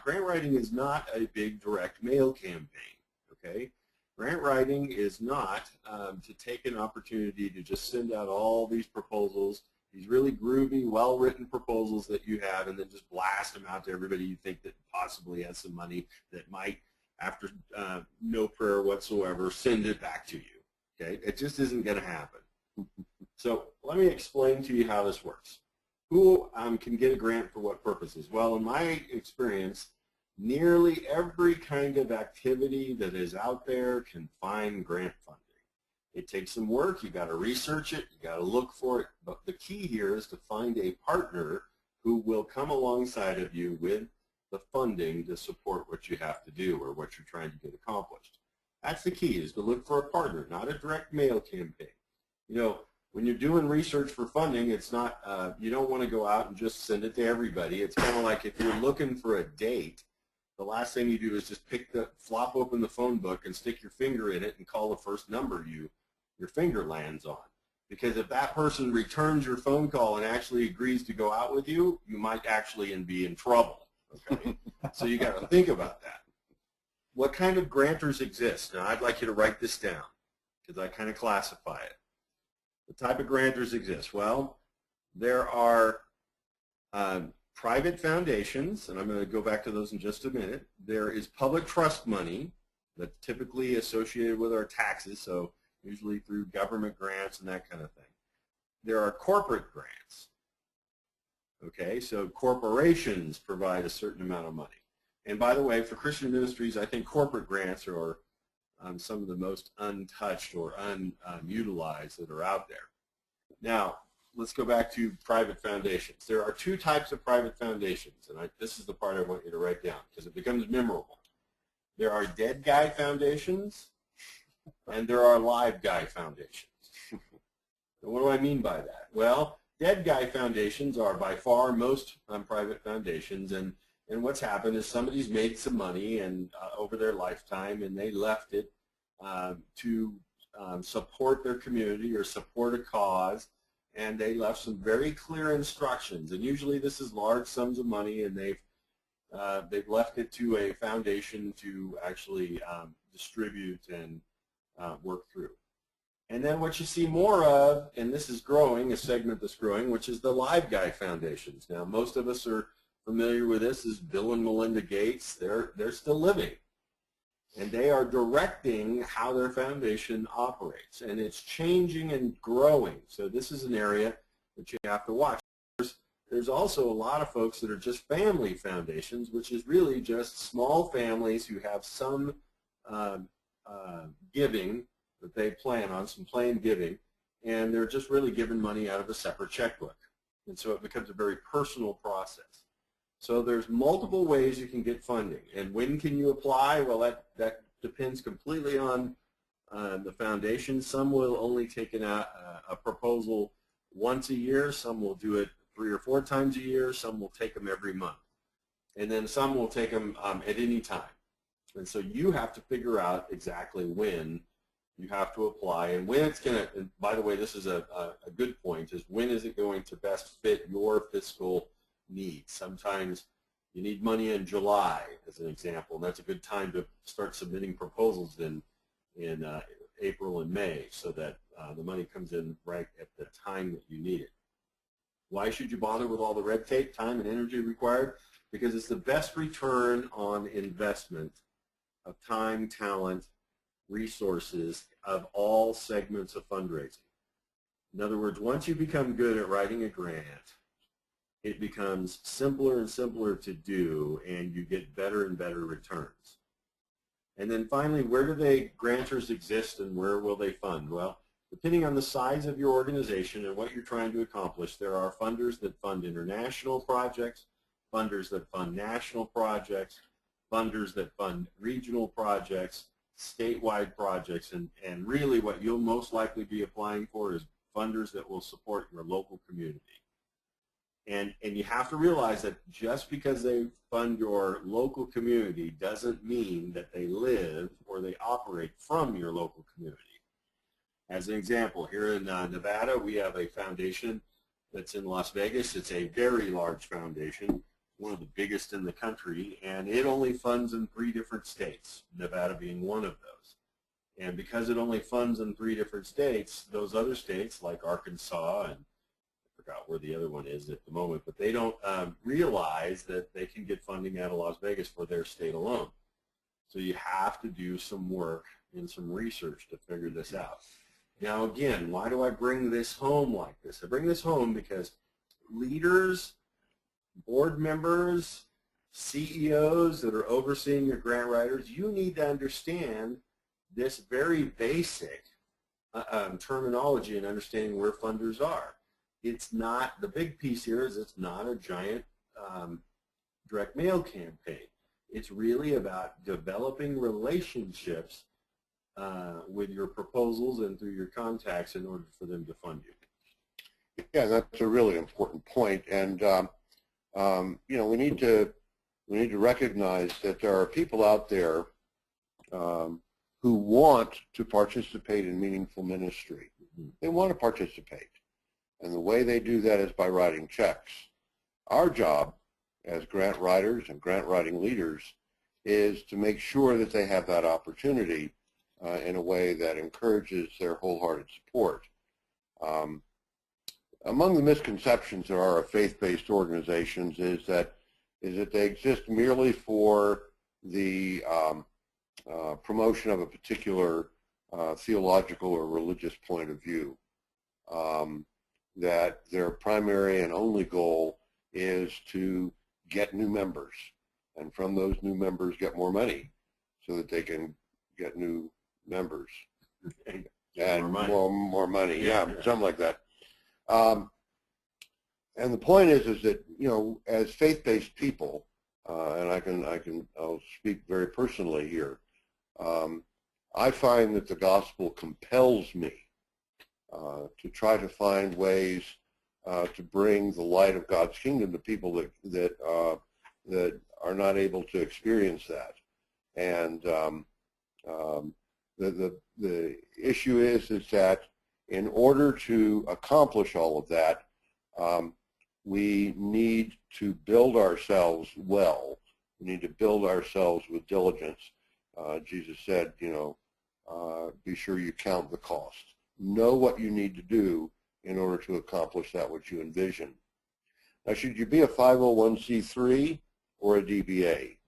Grant writing is not a big direct mail campaign, okay? Grant writing is not to take an opportunity to just send out all these proposals, these really groovy, well-written proposals that you have, and then just blast them out to everybody you think that possibly has some money that might, after no prayer whatsoever, send it back to you, okay? It just isn't going to happen. So let me explain to you how this works. Who can get a grant for what purposes? Well, in my experience, nearly every kind of activity that is out there can find grant funding. It takes some work. You got to research it. You got to look for it. But the key here is to find a partner who will come alongside of you with the funding to support what you have to do or what you're trying to get accomplished. That's the key, is to look for a partner, not a direct mail campaign. When you're doing research for funding, it's not, you don't want to go out and just send it to everybody. It's kind of like if you're looking for a date, the last thing you do is just flop open the phone book and stick your finger in it and call the first number your finger lands on. Because if that person returns your phone call and actually agrees to go out with you, you might actually be in trouble. Okay? So you got to think about that. What kind of grantors exist? Now I'd like you to write this down because I kind of classify it. The type of grantors exist. Well, there are private foundations, and I'm going to go back to those in just a minute. There is public trust money that's typically associated with our taxes, so usually through government grants and that kind of thing. There are corporate grants. Okay, so corporations provide a certain amount of money. And by the way, for Christian ministries, I think corporate grants are some of the most untouched or unutilized that are out there. Now, let's go back to private foundations. There are two types of private foundations, and this is the part I want you to write down because it becomes memorable. There are dead guy foundations, and there are live guy foundations. So what do I mean by that? Well, dead guy foundations are by far most private foundations, and what's happened is somebody's made some money and over their lifetime, and they left it to support their community or support a cause, and they left some very clear instructions. And usually this is large sums of money, and they've left it to a foundation to actually distribute and work through. And then what you see more of, and this is growing, a segment that's growing, which is the live guy foundations. Now, most of us are familiar with this, is Bill and Melinda Gates. They're still living. And they are directing how their foundation operates. And it's changing and growing. So this is an area that you have to watch. There's also a lot of folks that are just family foundations, which is really just small families who have some giving that they plan on, some planned giving, and they're just really giving money out of a separate checkbook. And so it becomes a very personal process. So there's multiple ways you can get funding. And when can you apply? Well, that depends completely on the foundation. Some will only take a proposal once a year. Some will do it 3 or 4 times a year. Some will take them every month. and then some will take them at any time. And so you have to figure out exactly when you have to apply and when it's going to, and by the way, this is a good point, is when is it going to best fit your fiscal needs. Sometimes you need money in July, as an example, and that's a good time to start submitting proposals in April and May so that the money comes in right at the time that you need it. Why should you bother with all the red tape, time, and energy required? Because it's the best return on investment of time, talent, resources of all segments of fundraising. In other words, once you become good at writing a grant, it becomes simpler and simpler to do, and you get better and better returns. And then finally, where do grantors exist and where will they fund? Well, depending on the size of your organization and what you're trying to accomplish, there are funders that fund international projects, funders that fund national projects, funders that fund regional projects, statewide projects, and really what you'll most likely be applying for is funders that will support your local community. And you have to realize that just because they fund your local community doesn't mean that they live or they operate from your local community. As an example, here in Nevada, we have a foundation that's in Las Vegas. It's a very large foundation, one of the biggest in the country, and it only funds in 3 different states, Nevada being one of those. And because it only funds in 3 different states, those other states like Arkansas, and I forgot where the other one is at the moment, but they don't realize that they can get funding out of Las Vegas for their state alone. So you have to do some work and some research to figure this out. Now again, why do I bring this home like this? I bring this home because leaders, board members, CEOs that are overseeing your grant writers, you need to understand this very basic terminology and understanding where funders are. It's not, the big piece here is it's not a giant direct mail campaign. It's really about developing relationships with your proposals and through your contacts in order for them to fund you. Yeah, that's a really important point, and you know, we need to recognize that there are people out there who want to participate in meaningful ministry. They want to participate, and the way they do that is by writing checks. Our job as grant writers and grant writing leaders is to make sure that they have that opportunity in a way that encourages their wholehearted support. Among the misconceptions there are of faith-based organizations is that they exist merely for the promotion of a particular theological or religious point of view. That their primary and only goal is to get new members, and from those new members get more money so that they can get new members and more money. Yeah, something like that. And the point is that, you know, as faith-based people, and I'll speak very personally here, I find that the gospel compels me to try to find ways to bring the light of God's kingdom to people that are not able to experience that. And the issue is that in order to accomplish all of that, we need to build ourselves well. We need to build ourselves with diligence. Jesus said, you know, be sure you count the cost. Know what you need to do in order to accomplish that which you envision. Now, should you be a 501c3 or a DBA?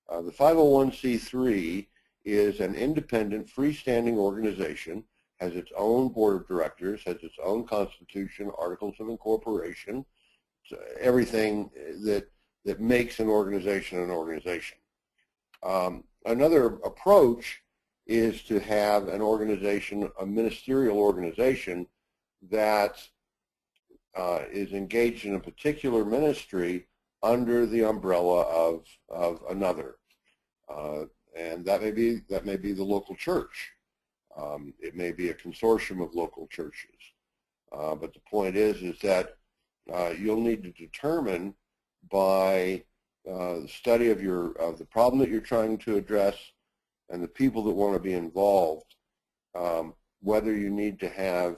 The 501c3 is an independent, freestanding organization, has its own board of directors, has its own constitution, articles of incorporation, everything that makes an organization an organization. Another approach is to have an organization, a ministerial organization that is engaged in a particular ministry under the umbrella of another, and that may be the local church. It may be a consortium of local churches, but the point is that you'll need to determine by study of the problem that you're trying to address and the people that want to be involved, whether you need to have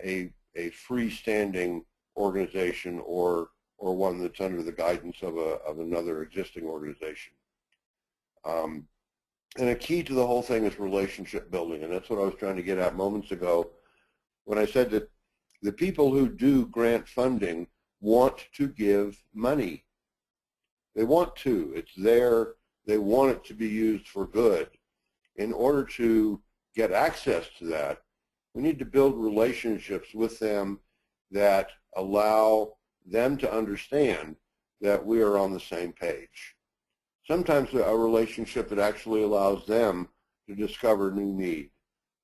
a freestanding organization or one that's under the guidance of another existing organization. And a key to the whole thing is relationship building, and that's what I was trying to get at moments ago when I said that the people who do grant funding want to give money. They want to. It's there. They want it to be used for good. In order to get access to that, we need to build relationships with them that allow them to understand that we are on the same page. Sometimes a relationship that actually allows them to discover new need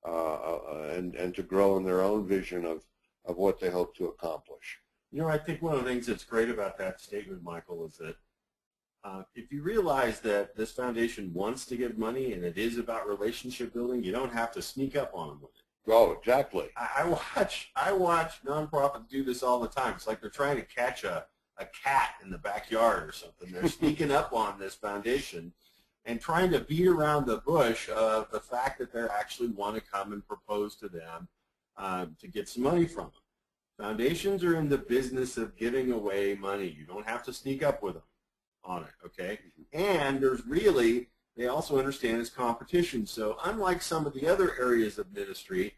and to grow in their own vision of what they hope to accomplish. You know, I think one of the things that's great about that statement, Michael, is that if you realize that this foundation wants to give money and it is about relationship building, you don't have to sneak up on them with it. Oh, exactly. I watch nonprofits do this all the time. It's like they're trying to catch a cat in the backyard or something. They're sneaking up on this foundation and trying to beat around the bush of the fact that they actually want to come and propose to them to get some money from them. Foundations are in the business of giving away money. You don't have to sneak up with them on it, okay? And they also understand it's competition. So unlike some of the other areas of ministry,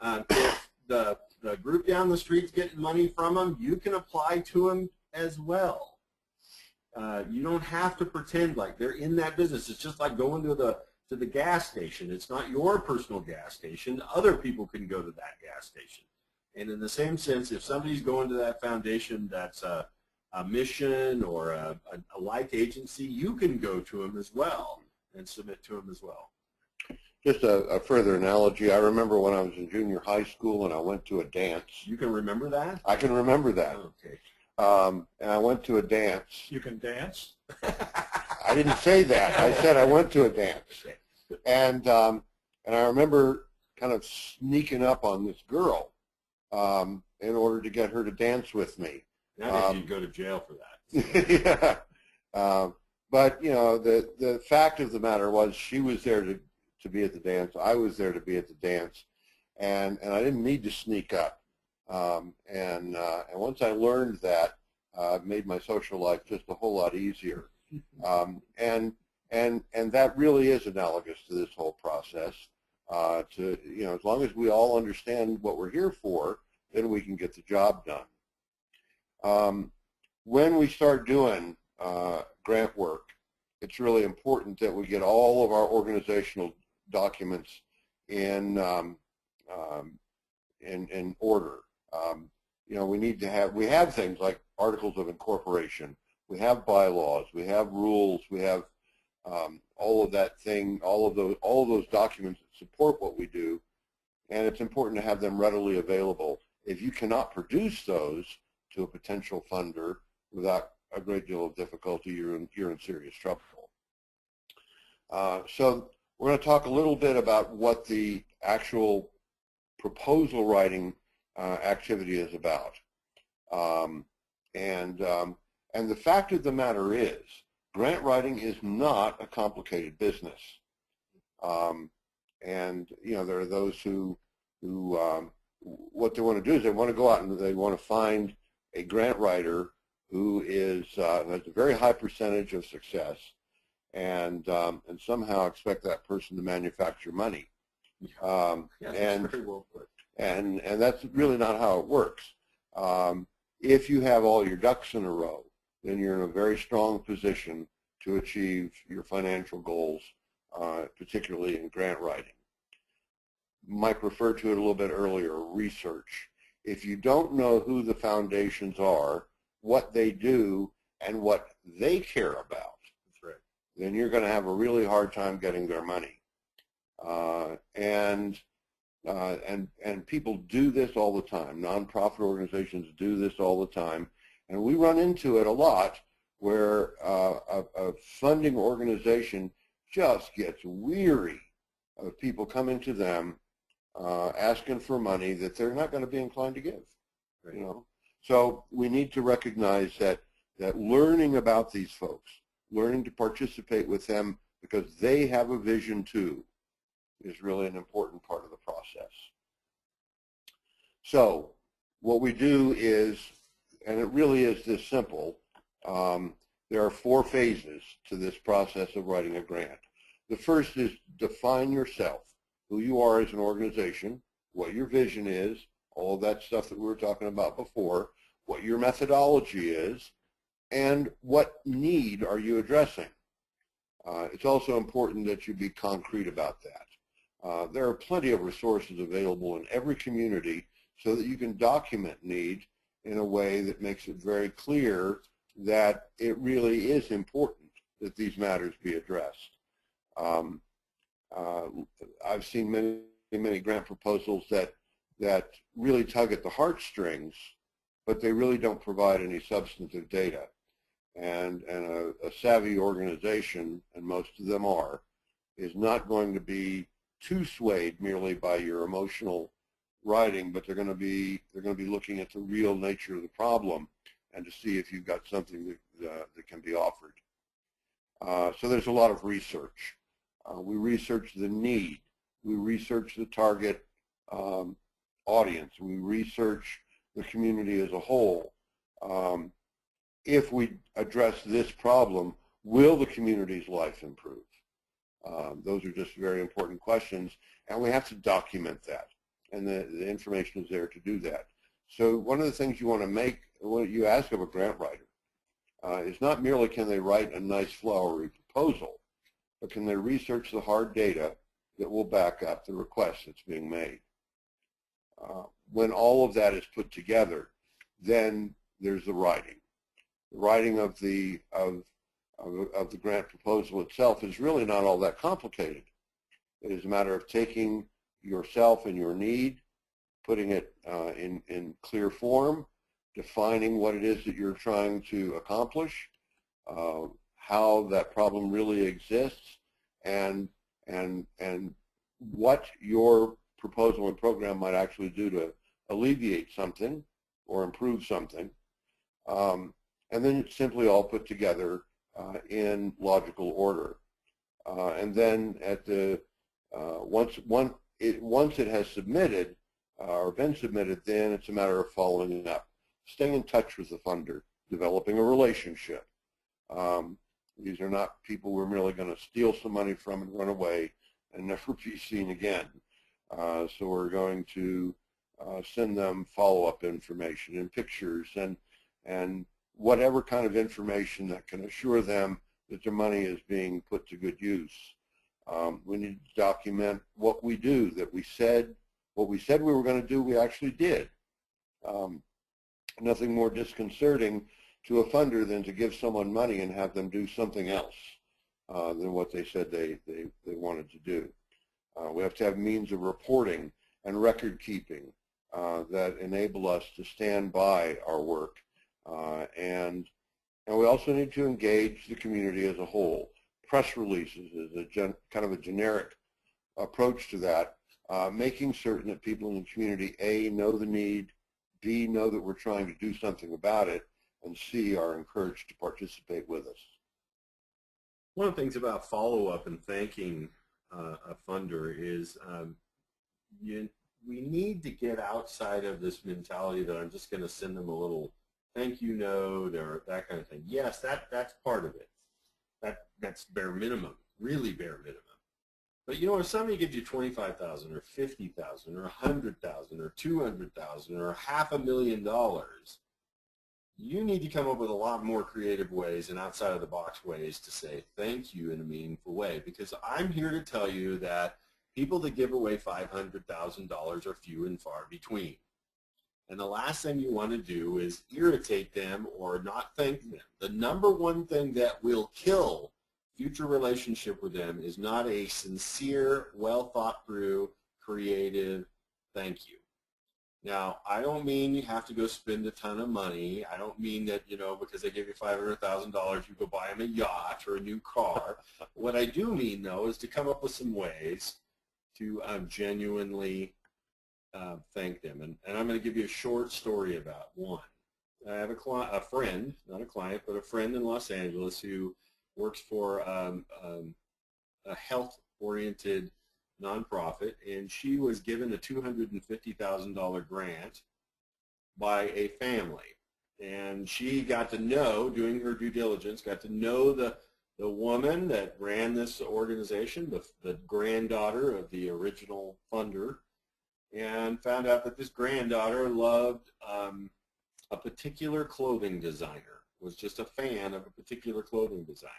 if the group down the street's getting money from them, you can apply to them as well. You don't have to pretend like they're in that business. It's just like going to the gas station. It's not your personal gas station. Other people can go to that gas station. And in the same sense, if somebody's going to that foundation that's a mission or a like agency, you can go to them as well and submit to them as well. Just a further analogy, I remember when I was in junior high school and I went to a dance. You can remember that? I can remember that. Okay. And I went to a dance. You can dance? I didn't say that. I said I went to a dance. And I remember kind of sneaking up on this girl in order to get her to dance with me. Now you'd go to jail for that. Yeah. But, you know, the fact of the matter was she was there to be at the dance. I was there to be at the dance. And I didn't need to sneak up. And once I learned that, it made my social life just a whole lot easier. And that really is analogous to this whole process. You know, as long as we all understand what we're here for, then we can get the job done. When we start doing grant work, it's really important that we get all of our organizational documents in order. You know, we have things like articles of incorporation, we have bylaws, we have rules, we have all of those documents that support what we do, and it's important to have them readily available. If you cannot produce those to a potential funder without a great deal of difficulty, you're in serious trouble. So we're going to talk a little bit about what the actual proposal writing activity is about. And the fact of the matter is, grant writing is not a complicated business. And you know, there are those who what they want to do is they want to go out and they want to find a grant writer who has a very high percentage of success, and somehow expect that person to manufacture money. Yeah, that's very well put. And that's really not how it works. If you have all your ducks in a row, then you're in a very strong position to achieve your financial goals, particularly in grant writing. Mike referred to it a little bit earlier, research. If you don't know who the foundations are, what they do, and what they care about, that's right, then you're going to have a really hard time getting their money. And people do this all the time. Nonprofit organizations do this all the time. And we run into it a lot where a funding organization just gets weary of people coming to them asking for money that they're not going to be inclined to give. Right. You know? So we need to recognize that learning about these folks, learning to participate with them because they have a vision too is really an important part of the process. So what we do is, and it really is this simple, there are 4 phases to this process of writing a grant. The first is define yourself, who you are as an organization, what your vision is, all of that stuff that we were talking about before, what your methodology is, and what need are you addressing. It's also important that you be concrete about that. There are plenty of resources available in every community so that you can document need in a way that makes it very clear that it really is important that these matters be addressed. I've seen many grant proposals that really tug at the heartstrings, but they really don't provide any substantive data. And a savvy organization, and most of them are, is not going to be too swayed merely by your emotional writing, but they're going to be looking at the real nature of the problem and to see if you've got something that can be offered. So there's a lot of research. We research the need. We research the target audience. We research the community as a whole. If we address this problem, will the community's life improve? Those are just very important questions, and we have to document that, and the information is there to do that. So one of the things you want to make, what you ask of a grant writer, is not merely can they write a nice flowery proposal, but can they research the hard data that will back up the request that's being made. When all of that is put together, then there's the writing. The writing of the grant proposal itself is really not all that complicated. It is a matter of taking yourself and your need, putting it in clear form, defining what it is that you're trying to accomplish, how that problem really exists, and what your proposal and program might actually do to alleviate something or improve something. And then it's simply all put together in logical order. And then at the once it has submitted or been submitted, then it's a matter of following up, staying in touch with the funder, developing a relationship. These are not people we're merely going to steal some money from and run away and never be seen again. So we're going to send them follow-up information and pictures and whatever kind of information that can assure them that their money is being put to good use. We need to document what we do, that what we said we were going to do, we actually did. Nothing more disconcerting to a funder than to give someone money and have them do something else than what they said they wanted to do. We have to have means of reporting and record keeping that enable us to stand by our work. And we also need to engage the community as a whole. Press releases is kind of a generic approach to that, making certain that people in the community, A, know the need, B, know that we're trying to do something about it, and C, are encouraged to participate with us. One of the things about follow-up and thanking a funder is we need to get outside of this mentality that I'm just going to send them a little thank you note or that kind of thing. Yes, that's part of it. That's bare minimum, really bare minimum. But you know, if somebody gives you $25,000 or $50,000 or $100,000 or $200,000 or $500,000, you need to come up with a lot more creative ways and outside of the box ways to say thank you in a meaningful way. Because I'm here to tell you that people that give away $500,000 are few and far between. And the last thing you want to do is irritate them or not thank them. The number one thing that will kill future relationship with them is not a sincere, well thought through, creative thank you. Now, I don't mean you have to go spend a ton of money. I don't mean that, you know, because they give you $500,000, you go buy them a yacht or a new car. What I do mean, though, is to come up with some ways to genuinely thank them. And I'm going to give you a short story about one. I have a friend, not a client, but a friend in Los Angeles who works for a health-oriented nonprofit, and she was given a $250,000 grant by a family. And she got to know, doing her due diligence, got to know the woman that ran this organization, the granddaughter of the original funder, and found out that this granddaughter loved a particular clothing designer, was just a fan of a particular clothing designer.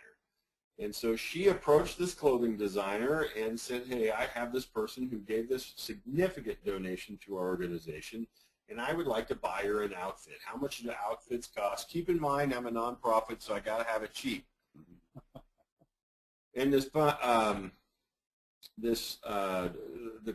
And so she approached this clothing designer and said, hey, I have this person who gave this significant donation to our organization, and I would like to buy her an outfit. How much do outfits cost? Keep in mind, I'm a nonprofit, so I got to have it cheap. And the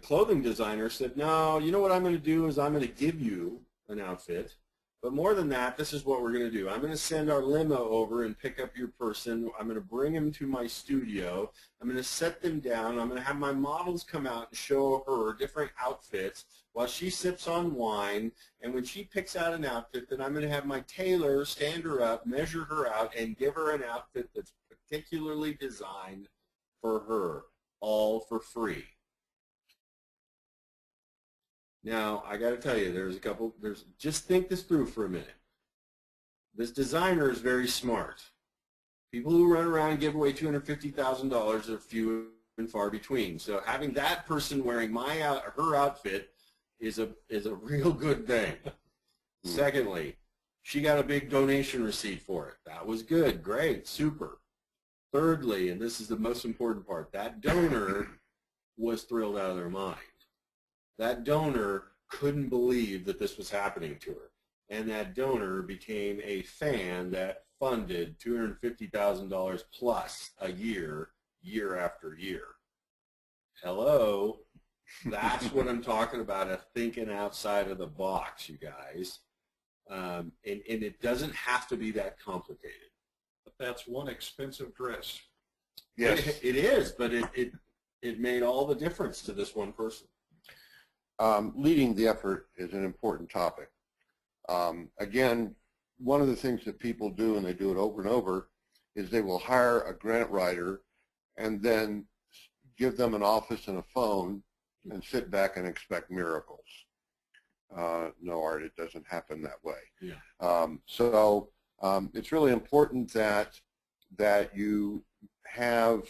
clothing designer said, no, you know what I'm going to do is I'm going to give you an outfit. But more than that, this is what we're going to do. I'm going to send our limo over and pick up your person. I'm going to bring them to my studio. I'm going to set them down. I'm going to have my models come out and show her different outfits while she sips on wine. And when she picks out an outfit, then I'm going to have my tailor stand her up, measure her out, and give her an outfit that's particularly designed for her, all for free. Now, I got to tell you, just think this through for a minute. This designer is very smart. People who run around and give away $250,000 are few and far between. So having that person wearing her outfit is a real good thing. Secondly, she got a big donation receipt for it. That was good, great, super. Thirdly, and this is the most important part, that donor was thrilled out of their mind. That donor couldn't believe that this was happening to her. And that donor became a fan that funded $250,000 plus a year, year after year. Hello? That's what I'm talking about, of thinking outside of the box, you guys. And it doesn't have to be that complicated. But that's one expensive dress. Yes. It is, but it made all the difference to this one person. Leading the effort is an important topic. Again, one of the things that people do, and they do it over and over, is they will hire a grant writer and then give them an office and a phone and sit back and expect miracles. No, Art, it doesn't happen that way. Yeah. So it's really important that you have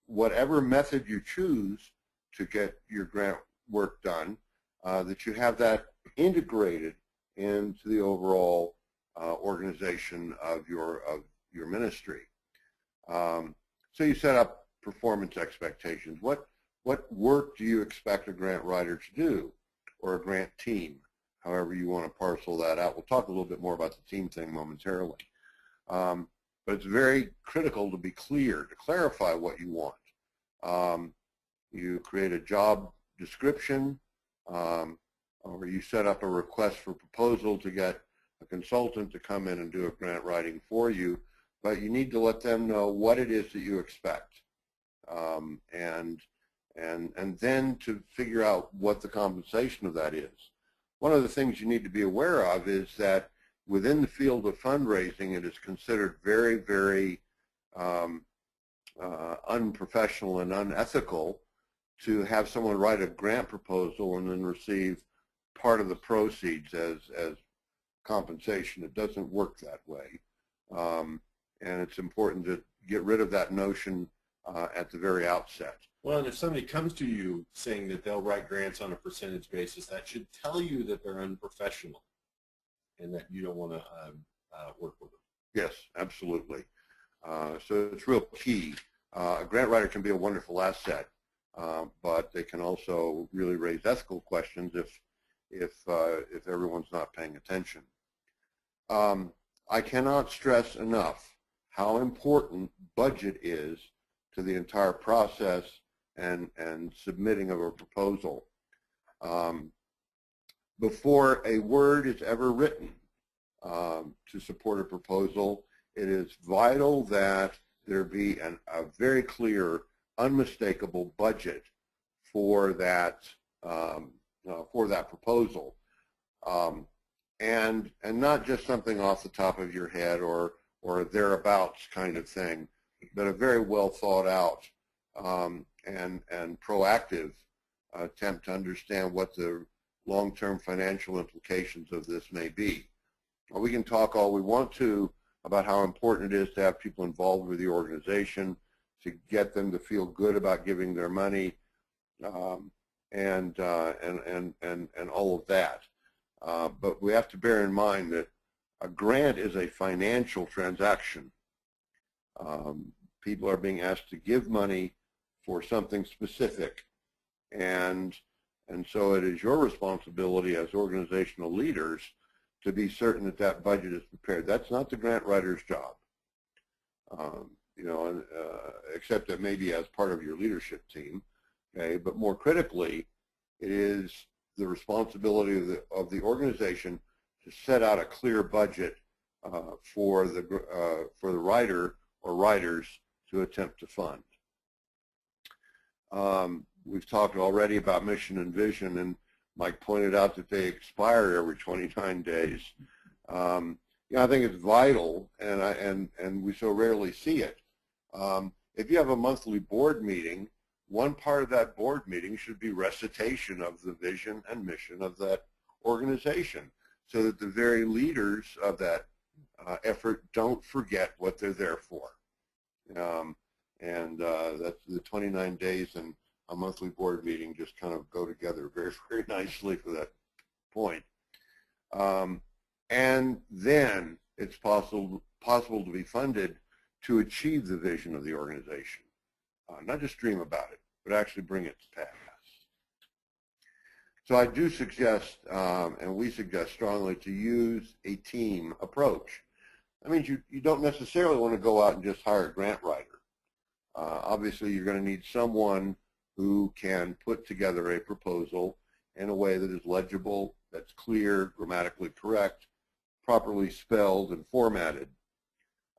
whatever method you choose to get your grant work done, that you have that integrated into the overall organization of your ministry. So you set up performance expectations. What work do you expect a grant writer to do, or a grant team, however you want to parcel that out? We'll talk a little bit more about the team thing momentarily. But it's very critical to be clear, to clarify what you want. You create a job description, or you set up a request for proposal to get a consultant to come in and do a grant writing for you, but you need to let them know what it is that you expect, and then to figure out what the compensation of that is. One of the things you need to be aware of is that within the field of fundraising, it is considered very, very unprofessional and unethical to have someone write a grant proposal and then receive part of the proceeds as compensation. It doesn't work that way. And it's important to get rid of that notion at the very outset. Well, and if somebody comes to you saying that they'll write grants on a percentage basis, that should tell you that they're unprofessional and that you don't want to work with them. Yes, absolutely. So it's real key. A grant writer can be a wonderful asset, but they can also really raise ethical questions if everyone's not paying attention. I cannot stress enough how important budget is to the entire process and submitting of a proposal. Before a word is ever written to support a proposal, it is vital that there be a very clear, unmistakable budget for that proposal, and not just something off the top of your head or thereabouts kind of thing. but a very well thought out and proactive attempt to understand what the long-term financial implications of this may be. We can talk all we want to about how important it is to have people involved with the organization, to get them to feel good about giving their money, and all of that. But we have to bear in mind that a grant is a financial transaction. People are being asked to give money for something specific, and so it is your responsibility as organizational leaders to be certain that that budget is prepared. That's not the grant writer's job, except that maybe as part of your leadership team. Okay, but more critically, it is the responsibility of the organization to set out a clear budget for the writer or writers to attempt to fund. We've talked already about mission and vision, and Mike pointed out that they expire every 29 days. I think it's vital, and we so rarely see it. If you have a monthly board meeting, one part of that board meeting should be recitation of the vision and mission of that organization, so that the very leaders of that effort don't forget what they're there for. That's the 29 days and a monthly board meeting just kind of go together very, very nicely for that point. And then it's possible to be funded to achieve the vision of the organization. Not just dream about it, but actually bring it to pass. So I do suggest, and we suggest strongly, to use a team approach. That means you don't necessarily want to go out and just hire a grant writer. Obviously, you're going to need someone who can put together a proposal in a way that is legible, that's clear, grammatically correct, properly spelled and formatted.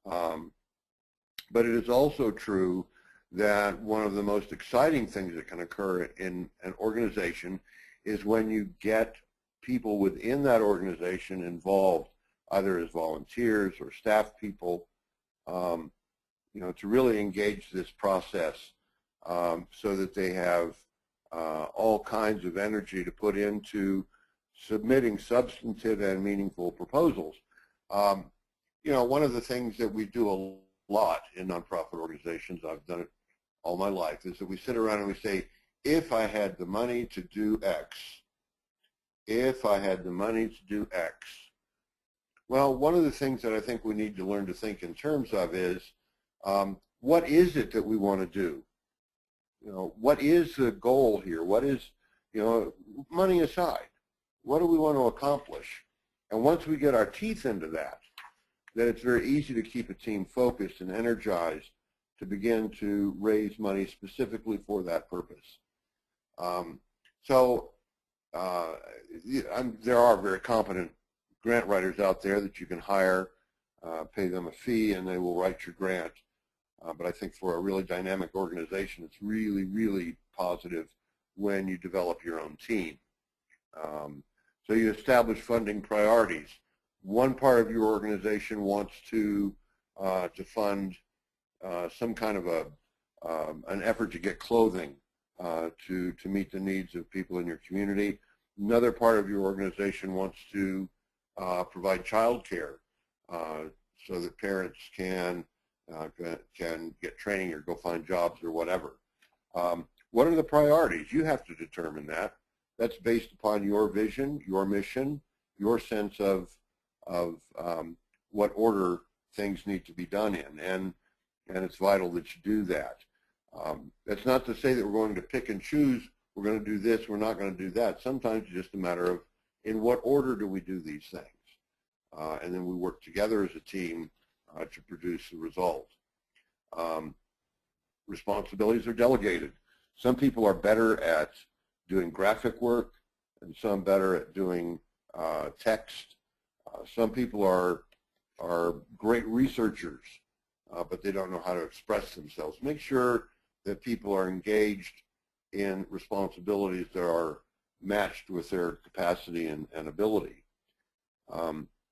But it is also true that one of the most exciting things that can occur in an organization is when you get people within that organization involved, either as volunteers or staff people, to really engage this process so that they have all kinds of energy to put into submitting substantive and meaningful proposals. One of the things that we do a lot in nonprofit organizations, I've done it all my life, is that we sit around and we say, if I had the money to do X, if I had the money to do X. Well, one of the things that I think we need to learn to think in terms of is, what is it that we want to do? What is the goal here? What is, money aside, what do we want to accomplish? And once we get our teeth into that, then it's very easy to keep a team focused and energized to begin to raise money specifically for that purpose. There are very competent grant writers out there that you can hire, pay them a fee, and they will write your grant. But I think for a really dynamic organization, it's really, really positive when you develop your own team. So you establish funding priorities. One part of your organization wants to fund some kind of an effort to get clothing to meet the needs of people in your community. Another part of your organization wants to provide child care so that parents can get training or go find jobs or whatever. What are the priorities? You have to determine that. That's based upon your vision, your mission, your sense of what order things need to be done in, and it's vital that you do that. That's not to say that we're going to pick and choose, we're going to do this, we're not going to do that. Sometimes it's just a matter of in what order do we do these things, and then we work together as a team to produce the result. Responsibilities are delegated. Some people are better at doing graphic work and some better at doing text. Some people are great researchers, but they don't know how to express themselves. Make sure that people are engaged in responsibilities that are matched with their capacity and ability.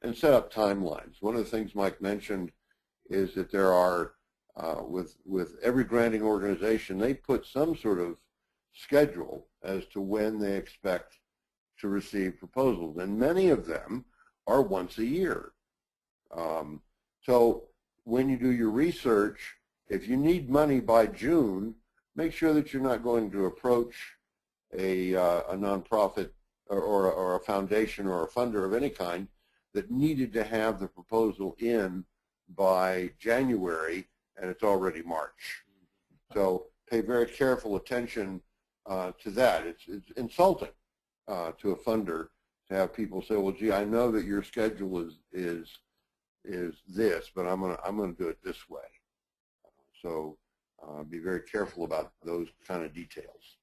And set up timelines. One of the things Mike mentioned is that there are with every granting organization, they put some sort of schedule as to when they expect to receive proposals, and many of them are once a year. So when you do your research, if you need money by June, make sure that you're not going to approach a nonprofit or a foundation or a funder of any kind that needed to have the proposal in by January, and it's already March. So pay very careful attention to that. It's insulting to a funder to have people say, well, gee, I know that your schedule is this, but I'm gonna do it this way. So be very careful about those kind of details.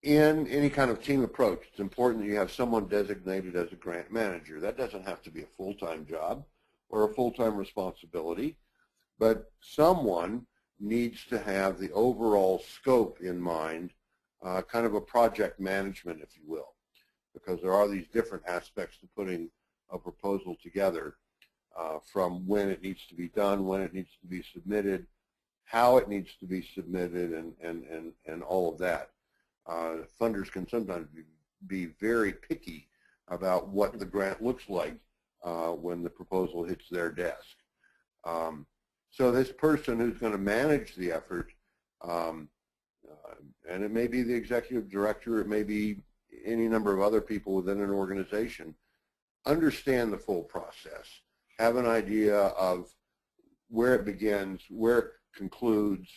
In any kind of team approach, it's important that you have someone designated as a grant manager. That doesn't have to be a full-time job or a full-time responsibility, but someone needs to have the overall scope in mind, kind of a project management, if you will, because there are these different aspects to putting a proposal together, from when it needs to be done, when it needs to be submitted, how it needs to be submitted, and all of that. Funders can sometimes be very picky about what the grant looks like when the proposal hits their desk. So this person who's going to manage the effort, and it may be the executive director, it may be any number of other people within an organization, understand the full process, have an idea of where it begins, where it concludes,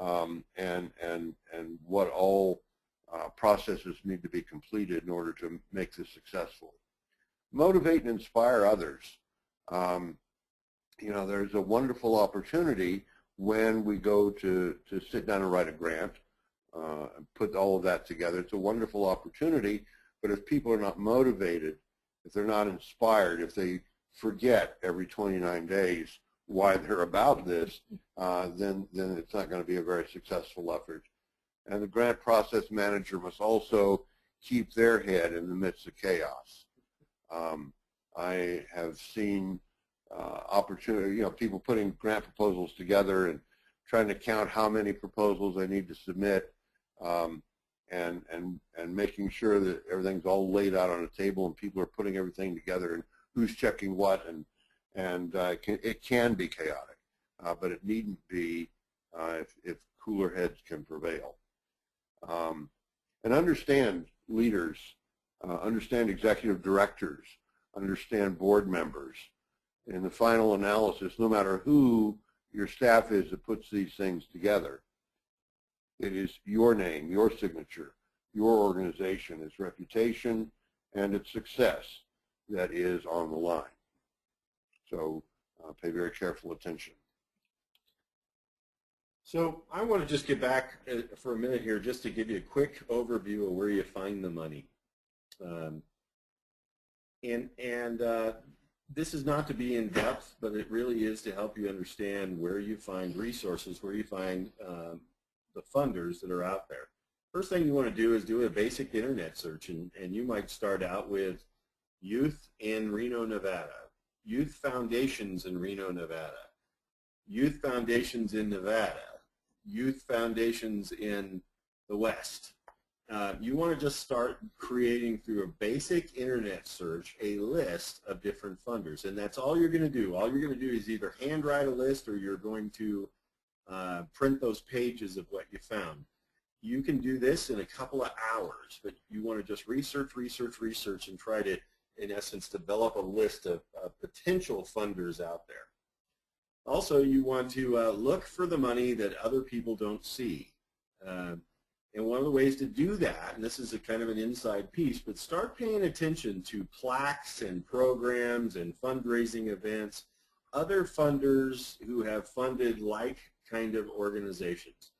and what all processes need to be completed in order to make this successful. Motivate and inspire others. You know, there's a wonderful opportunity when we go to sit down and write a grant, and put all of that together. It's a wonderful opportunity, but if people are not motivated, if they're not inspired, if they forget every 29 days why they're about this, then it's not going to be a very successful effort. And the grant process manager must also keep their head in the midst of chaos. I have seen opportunity, you know, people putting grant proposals together and trying to count how many proposals they need to submit, and making sure that everything's all laid out on a table and people are putting everything together and who's checking what, and it can be chaotic, but it needn't be if cooler heads can prevail. And understand leaders, understand executive directors, understand board members. In the final analysis, no matter who your staff is that puts these things together, it is your name, your signature, your organization, its reputation, and its success that is on the line. So pay very careful attention. So I want to just get back for a minute here just to give you a quick overview of where you find the money. This is not to be in depth, but it really is to help you understand where you find resources, where you find the funders that are out there. First thing you want to do is do a basic internet search, and you might start out with youth in Reno, Nevada, youth foundations in Reno, Nevada, youth foundations in Nevada, youth foundations in the West. You want to just start creating through a basic internet search a list of different funders, and that's all you're going to do. All you're going to do is either handwrite a list or you're going to print those pages of what you found. You can do this in a couple of hours, but you want to just research, and try to, in essence, develop a list of potential funders out there. Also, you want to look for the money that other people don't see. And one of the ways to do that, and this is a kind of an inside piece, but start paying attention to plaques and programs and fundraising events, other funders who have funded like kind of organizations.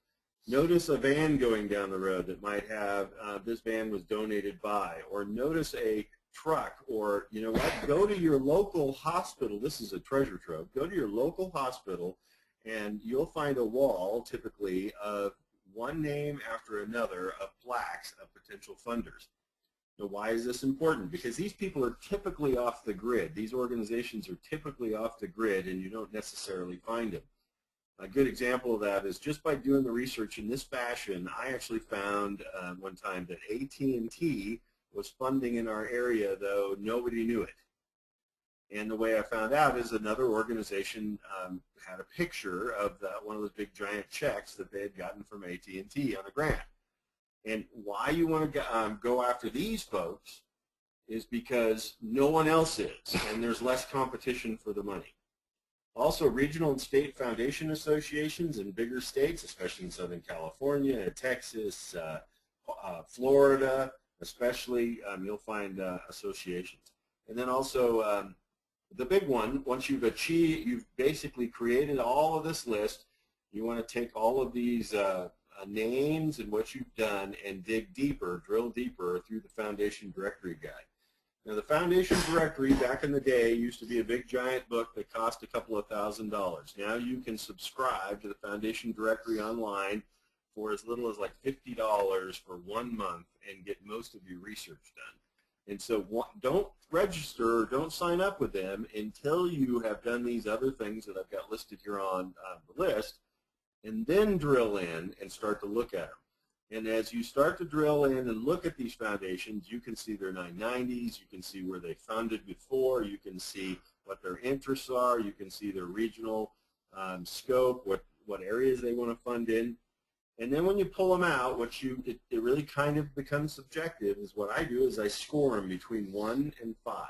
Notice a van going down the road that might have, this van was donated by, or notice a truck, or you know what, go to your local hospital. This is a treasure trove. Go to your local hospital and you'll find a wall typically of one name after another of plaques of potential funders. Now, why is this important? Because these people are typically off the grid. These organizations are typically off the grid, and you don't necessarily find them. A good example of that is just by doing the research in this fashion, I actually found one time that AT&T was funding in our area, though nobody knew it. And the way I found out is another organization had a picture of one of those big giant checks that they had gotten from AT&T on a grant. And why you want to go after these folks is because no one else is, and there's less competition for the money. Also, regional and state foundation associations in bigger states, especially in Southern California, Texas, Florida, especially, you'll find associations. And then also, the big one, once you've basically created all of this list, you want to take all of these names and what you've done and dig deeper, drill deeper through the Foundation Directory Guide. Now, the Foundation Directory back in the day used to be a big giant book that cost a couple of $1,000s. Now you can subscribe to the Foundation Directory online for as little as like $50 for 1 month and get most of your research done. And so don't register, don't sign up with them until you have done these other things that I've got listed here on the list, and then drill in and start to look at them. And as you start to drill in and look at these foundations, you can see their 990s, you can see where they funded before, you can see what their interests are, you can see their regional scope, what areas they want to fund in. And then when you pull them out, it really kind of becomes subjective, is what I do is I score them between 1 and 5.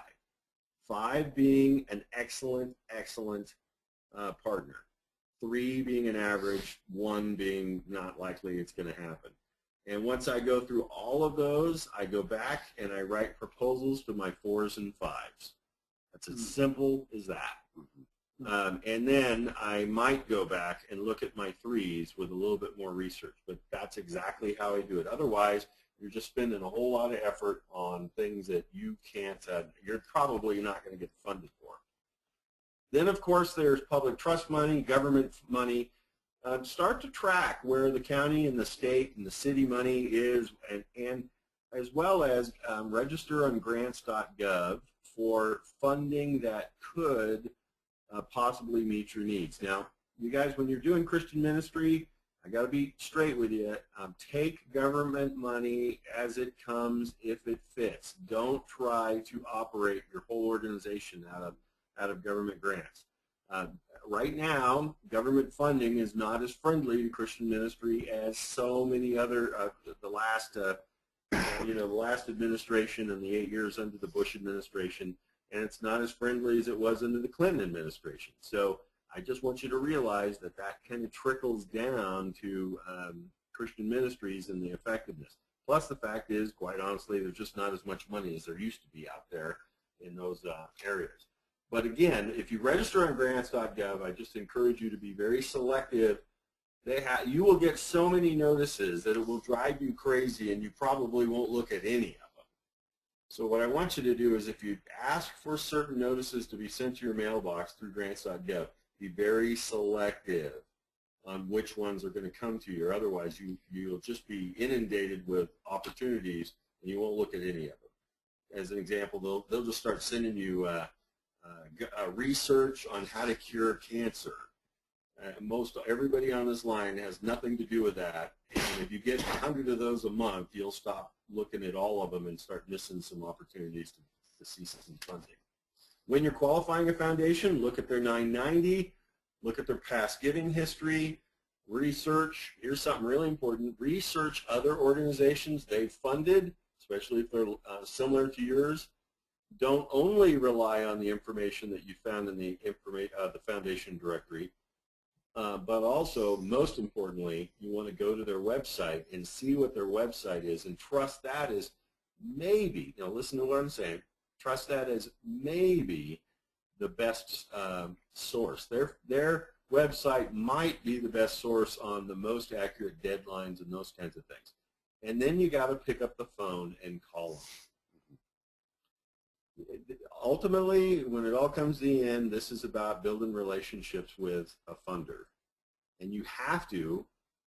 5 being an excellent, excellent partner. 3 being an average, 1 being not likely it's going to happen. And once I go through all of those, I go back and I write proposals to my 4s and 5s. That's as simple as that. And then I might go back and look at my 3s with a little bit more research, but that's exactly how I do it. Otherwise, you're just spending a whole lot of effort on things that you can't, you're probably not going to get funded for. Then, of course, there's public trust money, government money. Start to track where the county and the state and the city money is, and as well as register on grants.gov for funding that could possibly meet your needs. Now, you guys, when you're doing Christian ministry, I got to be straight with you. Take government money as it comes, if it fits. Don't try to operate your whole organization out of government grants. Right now, government funding is not as friendly to Christian ministry as so many other the last administration and the 8 years under the Bush administration, and it's not as friendly as it was under the Clinton administration. So I just want you to realize that kind of trickles down to Christian ministries and the effectiveness. Plus, the fact is, quite honestly, there's just not as much money as there used to be out there in those areas. But again, if you register on grants.gov, I just encourage you to be very selective. You will get so many notices that it will drive you crazy, and you probably won't look at any of them. So what I want you to do is, if you ask for certain notices to be sent to your mailbox through grants.gov, be very selective on which ones are going to come to you, or otherwise you'll just be inundated with opportunities, and you won't look at any of them. As an example, they'll just start sending you research on how to cure cancer. Everybody on this line has nothing to do with that, and if you get 100 of those a month, you'll stop looking at all of them and start missing some opportunities to see some funding. When you're qualifying a foundation, look at their 990, look at their past giving history, research. Here's something really important. Research other organizations they've funded, especially if they're similar to yours. Don't only rely on the information that you found in the Foundation Directory, but also, most importantly, you want to go to their website and see what their website is, and trust that as maybe, now listen to what I'm saying, trust that as maybe the best source. Their website might be the best source on the most accurate deadlines and those kinds of things. And then you got to pick up the phone and call them. Ultimately, when it all comes to the end, this is about building relationships with a funder. And you have to,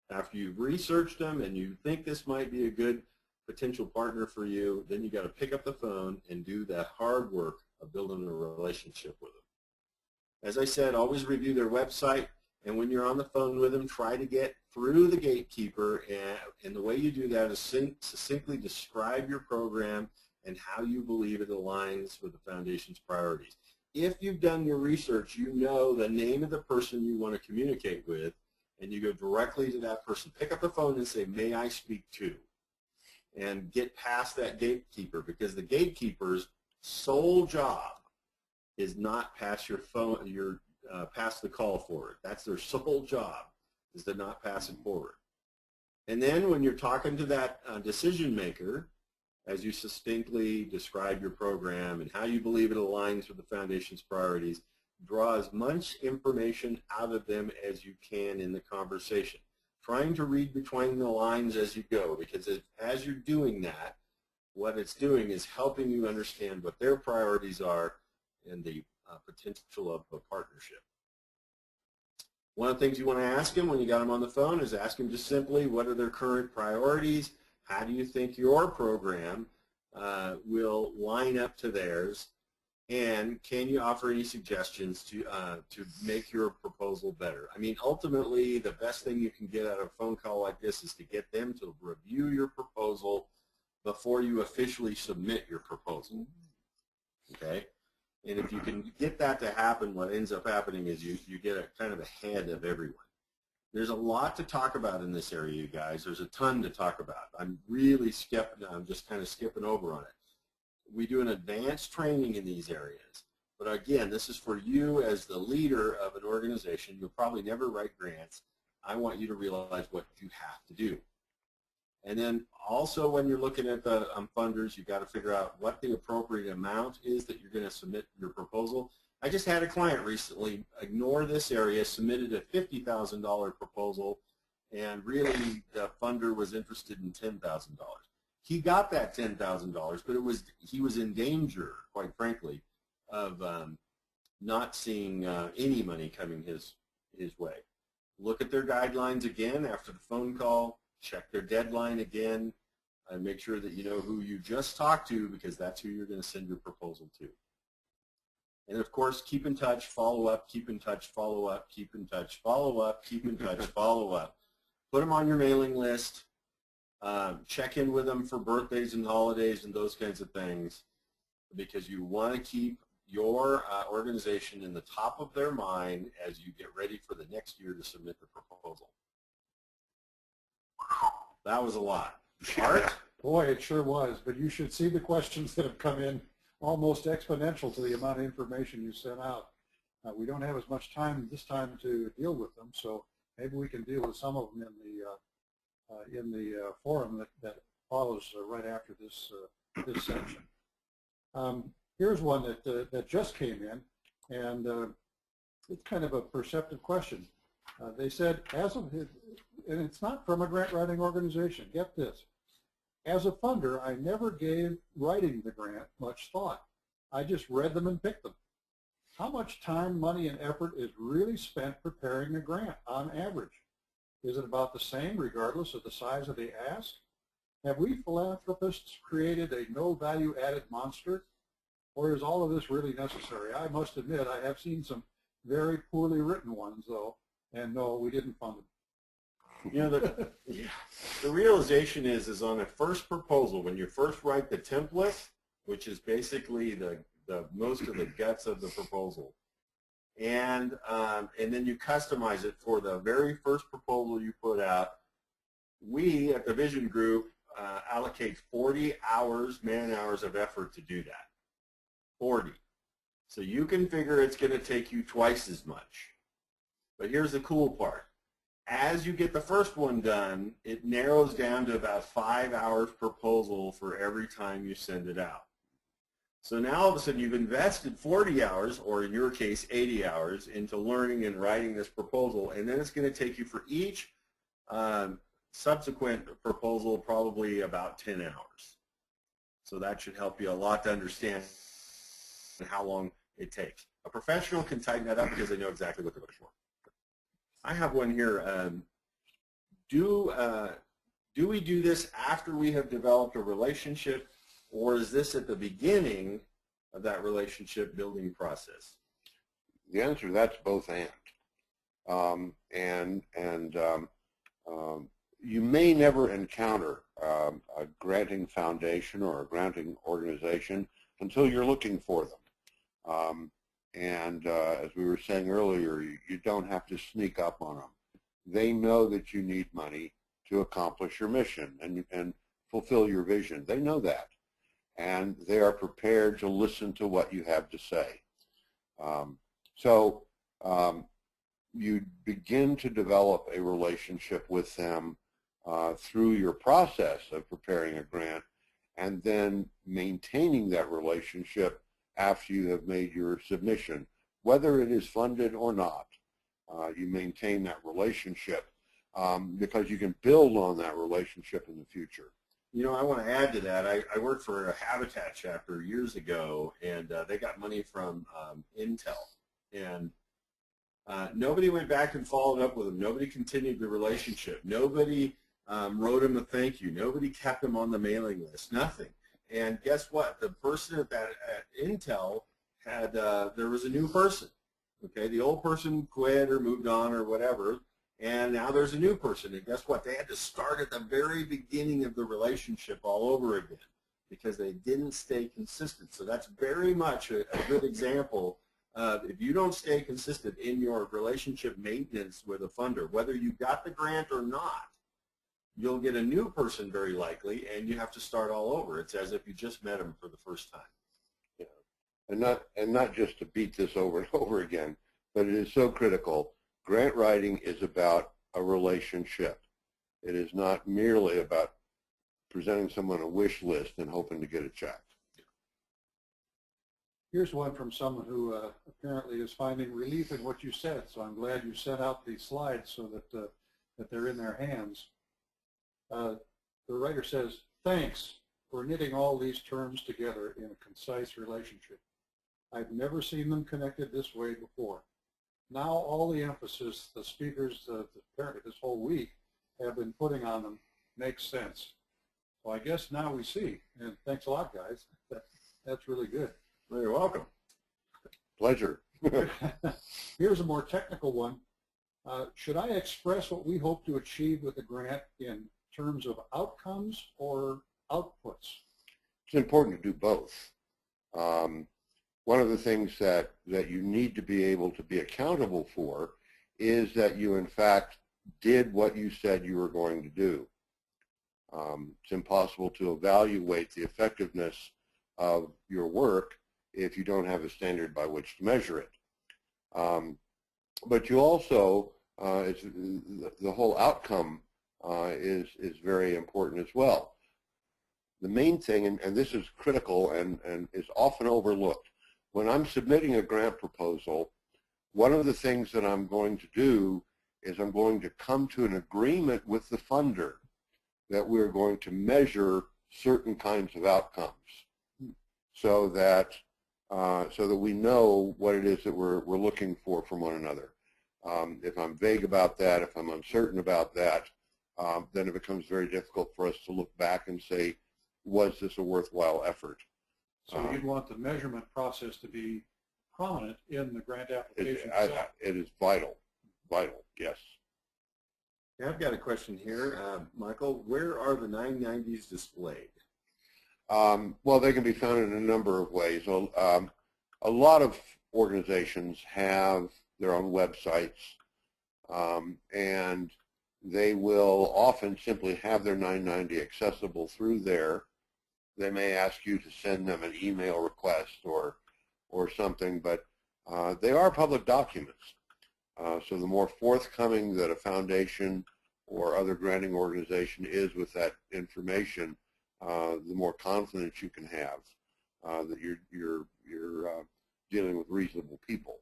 after you've researched them and you think this might be a good potential partner for you, then you got to pick up the phone and do that hard work of building a relationship with them. As I said, always review their website, and when you're on the phone with them, try to get through the gatekeeper, and the way you do that is succinctly describe your program and how you believe it aligns with the Foundation's priorities. If you've done your research, you know the name of the person you want to communicate with, and you go directly to that person. Pick up the phone and say, "May I speak to?" And get past that gatekeeper, because the gatekeeper's sole job is not pass your phone, pass the call forward. That's their sole job, is to not pass it forward. And then when you're talking to that decision maker, as you succinctly describe your program and how you believe it aligns with the Foundation's priorities, draw as much information out of them as you can in the conversation, trying to read between the lines as you go, because as you're doing that, what it's doing is helping you understand what their priorities are and the potential of a partnership. One of the things you want to ask them when you got them on the phone is ask them just simply, what are their current priorities? How do you think your program will line up to theirs? And can you offer any suggestions to make your proposal better? I mean, ultimately, the best thing you can get out of a phone call like this is to get them to review your proposal before you officially submit your proposal, okay? And if you can get that to happen, what ends up happening is you get a kind of ahead of everyone. There's a lot to talk about in this area, you guys. There's a ton to talk about. I'm just kind of skipping over on it. We do an advanced training in these areas. But again, this is for you as the leader of an organization. You'll probably never write grants. I want you to realize what you have to do. And then also when you're looking at the funders, you've got to figure out what the appropriate amount is that you're going to submit your proposal. I just had a client recently ignore this area, submitted a $50,000 proposal, and really the funder was interested in $10,000. He got that $10,000, but he was in danger, quite frankly, of not seeing any money coming his way. Look at their guidelines again after the phone call. Check their deadline again, and make sure that you know who you just talked to, because that's who you're going to send your proposal to. And of course, keep in touch, follow up, keep in touch, follow up, keep in touch, follow up, keep in touch, follow up. Put them on your mailing list. Check in with them for birthdays and holidays and those kinds of things, because you want to keep your organization in the top of their mind as you get ready for the next year to submit the proposal. That was a lot. Art? Boy, it sure was, but you should see the questions that have come in, almost exponential to the amount of information you sent out. We don't have as much time this time to deal with them, so maybe we can deal with some of them in the forum that follows right after this section. Here's one that just came in, and it's kind of a perceptive question. They said, and it's not from a grant writing organization, get this. As a funder, I never gave writing the grant much thought. I just read them and picked them. How much time, money, and effort is really spent preparing a grant on average? Is it about the same regardless of the size of the ask? Have we philanthropists created a no value added monster? Or is all of this really necessary? I must admit I have seen some very poorly written ones though, and no, we didn't fund them. You know, the realization is on a first proposal, when you first write the template, which is basically the most of the guts of the proposal, and then you customize it for the very first proposal you put out. We at the Vision Group allocate 40 hours, man-hours of effort to do that. 40. So you can figure it's going to take you twice as much. But here's the cool part. As you get the first one done, it narrows down to about 5 hours proposal for every time you send it out. So now all of a sudden you've invested 40 hours, or in your case 80 hours, into learning and writing this proposal, and then it's going to take you for each subsequent proposal probably about 10 hours. So that should help you a lot to understand how long it takes. A professional can tighten that up because they know exactly what they're looking for. I have one here. Do do we do this after we have developed a relationship, or is this at the beginning of that relationship building process? The answer to that's both and. You may never encounter a granting foundation or a granting organization until you're looking for them. As we were saying earlier, you don't have to sneak up on them. They know that you need money to accomplish your mission and fulfill your vision. They know that. And they are prepared to listen to what you have to say. You begin to develop a relationship with them through your process of preparing a grant, and then maintaining that relationship after you have made your submission. Whether it is funded or not, you maintain that relationship because you can build on that relationship in the future. You know, I want to add to that. I worked for a Habitat chapter years ago, and they got money from Intel. And nobody went back and followed up with them. Nobody continued the relationship. Nobody wrote him a thank you. Nobody kept him on the mailing list. Nothing. And guess what? The person at Intel had, there was a new person. Okay, the old person quit or moved on or whatever, and now there's a new person. And guess what? They had to start at the very beginning of the relationship all over again because they didn't stay consistent. So that's very much a good example. If you don't stay consistent in your relationship maintenance with a funder, whether you got the grant or not, you'll get a new person very likely, and you have to start all over. It's as if you just met them for the first time. Yeah. And not just to beat this over and over again, but it is so critical. Grant writing is about a relationship. It is not merely about presenting someone a wish list and hoping to get a check. Here's one from someone who apparently is finding relief in what you said, so I'm glad you sent out these slides so that they're in their hands. The writer says, thanks for knitting all these terms together in a concise relationship. I've never seen them connected this way before. Now all the emphasis the speakers apparently this whole week have been putting on them makes sense. So I guess now we see, and thanks a lot, guys. That's really good. Well, you're welcome. Pleasure. Here's a more technical one. Should I express what we hope to achieve with the grant in terms of outcomes or outputs? It's important to do both. One of the things that you need to be able to be accountable for is that you, in fact, did what you said you were going to do. It's impossible to evaluate the effectiveness of your work if you don't have a standard by which to measure it. But you also, the whole outcome is very important as well. The main thing, and this is critical and is often overlooked, when I'm submitting a grant proposal, one of the things that I'm going to do is I'm going to come to an agreement with the funder that we're going to measure certain kinds of outcomes so that we know what it is that we're looking for from one another. If I'm vague about that, if I'm uncertain about that, then it becomes very difficult for us to look back and say, was this a worthwhile effort? So you'd want the measurement process to be prominent in the grant application itself. It is vital, yes. Yeah, I've got a question here. Michael, where are the 990s displayed? Well, they can be found in a number of ways. A lot of organizations have their own websites, and they will often simply have their 990 accessible through there. They may ask you to send them an email request or something, but they are public documents. So the more forthcoming that a foundation or other granting organization is with that information, the more confidence you can have that you're dealing with reasonable people.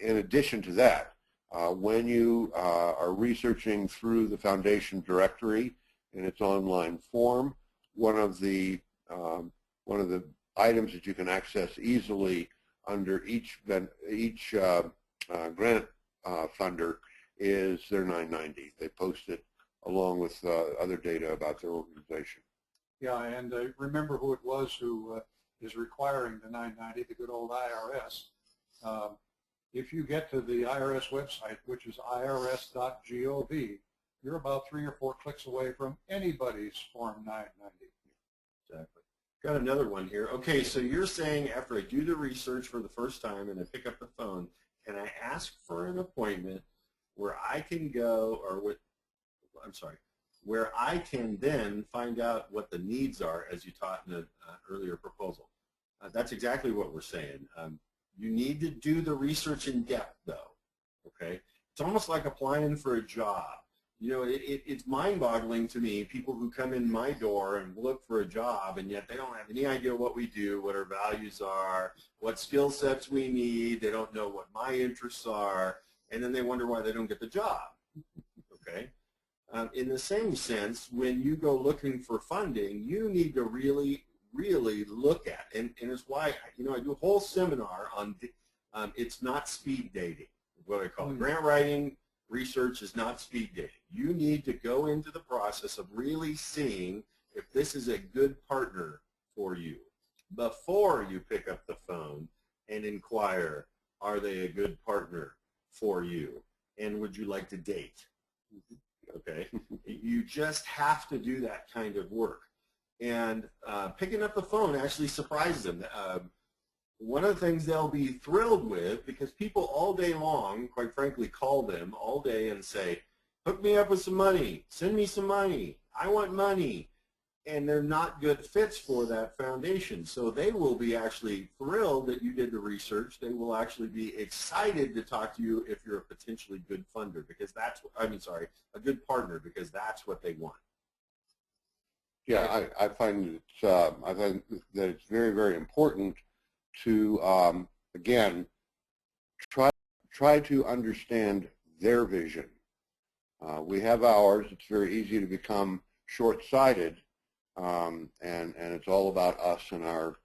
In addition to that, when you are researching through the foundation directory in its online form, one of the items that you can access easily under each grant funder is their 990. They post it along with other data about their organization. Yeah, and remember who it was who is requiring the 990, the good old IRS. If you get to the IRS website, which is irs.gov, you're about 3 or 4 clicks away from anybody's Form 990. Exactly. Got another one here. Okay, so you're saying after I do the research for the first time and I pick up the phone, can I ask for an appointment where I can go, or where I can then find out what the needs are, as you taught in an earlier proposal? That's exactly what we're saying. You need to do the research in depth, though. Okay, it's almost like applying for a job. You know, it's mind-boggling to me, people who come in my door and look for a job, and yet they don't have any idea what we do, what our values are, what skill sets we need. They don't know what my interests are, and then they wonder why they don't get the job. Okay. In the same sense, when you go looking for funding, you need to really look at, and it's why, you know, I do a whole seminar on it's not speed dating, what I call it. Grant writing research is not speed dating. You need to go into the process of really seeing if this is a good partner for you before you pick up the phone and inquire, are they a good partner for you, and would you like to date? Okay, you just have to do that kind of work. And picking up the phone actually surprises them. One of the things they'll be thrilled with, because people all day long, quite frankly, call them all day and say, hook me up with some money, send me some money, I want money. And they're not good fits for that foundation. So they will be actually thrilled that you did the research. They will actually be excited to talk to you if you're a potentially good funder, because that's, a good partner, because that's what they want. Yeah, I find that it's very, very important to, again, try to understand their vision. We have ours. It's very easy to become short-sighted, and it's all about us and our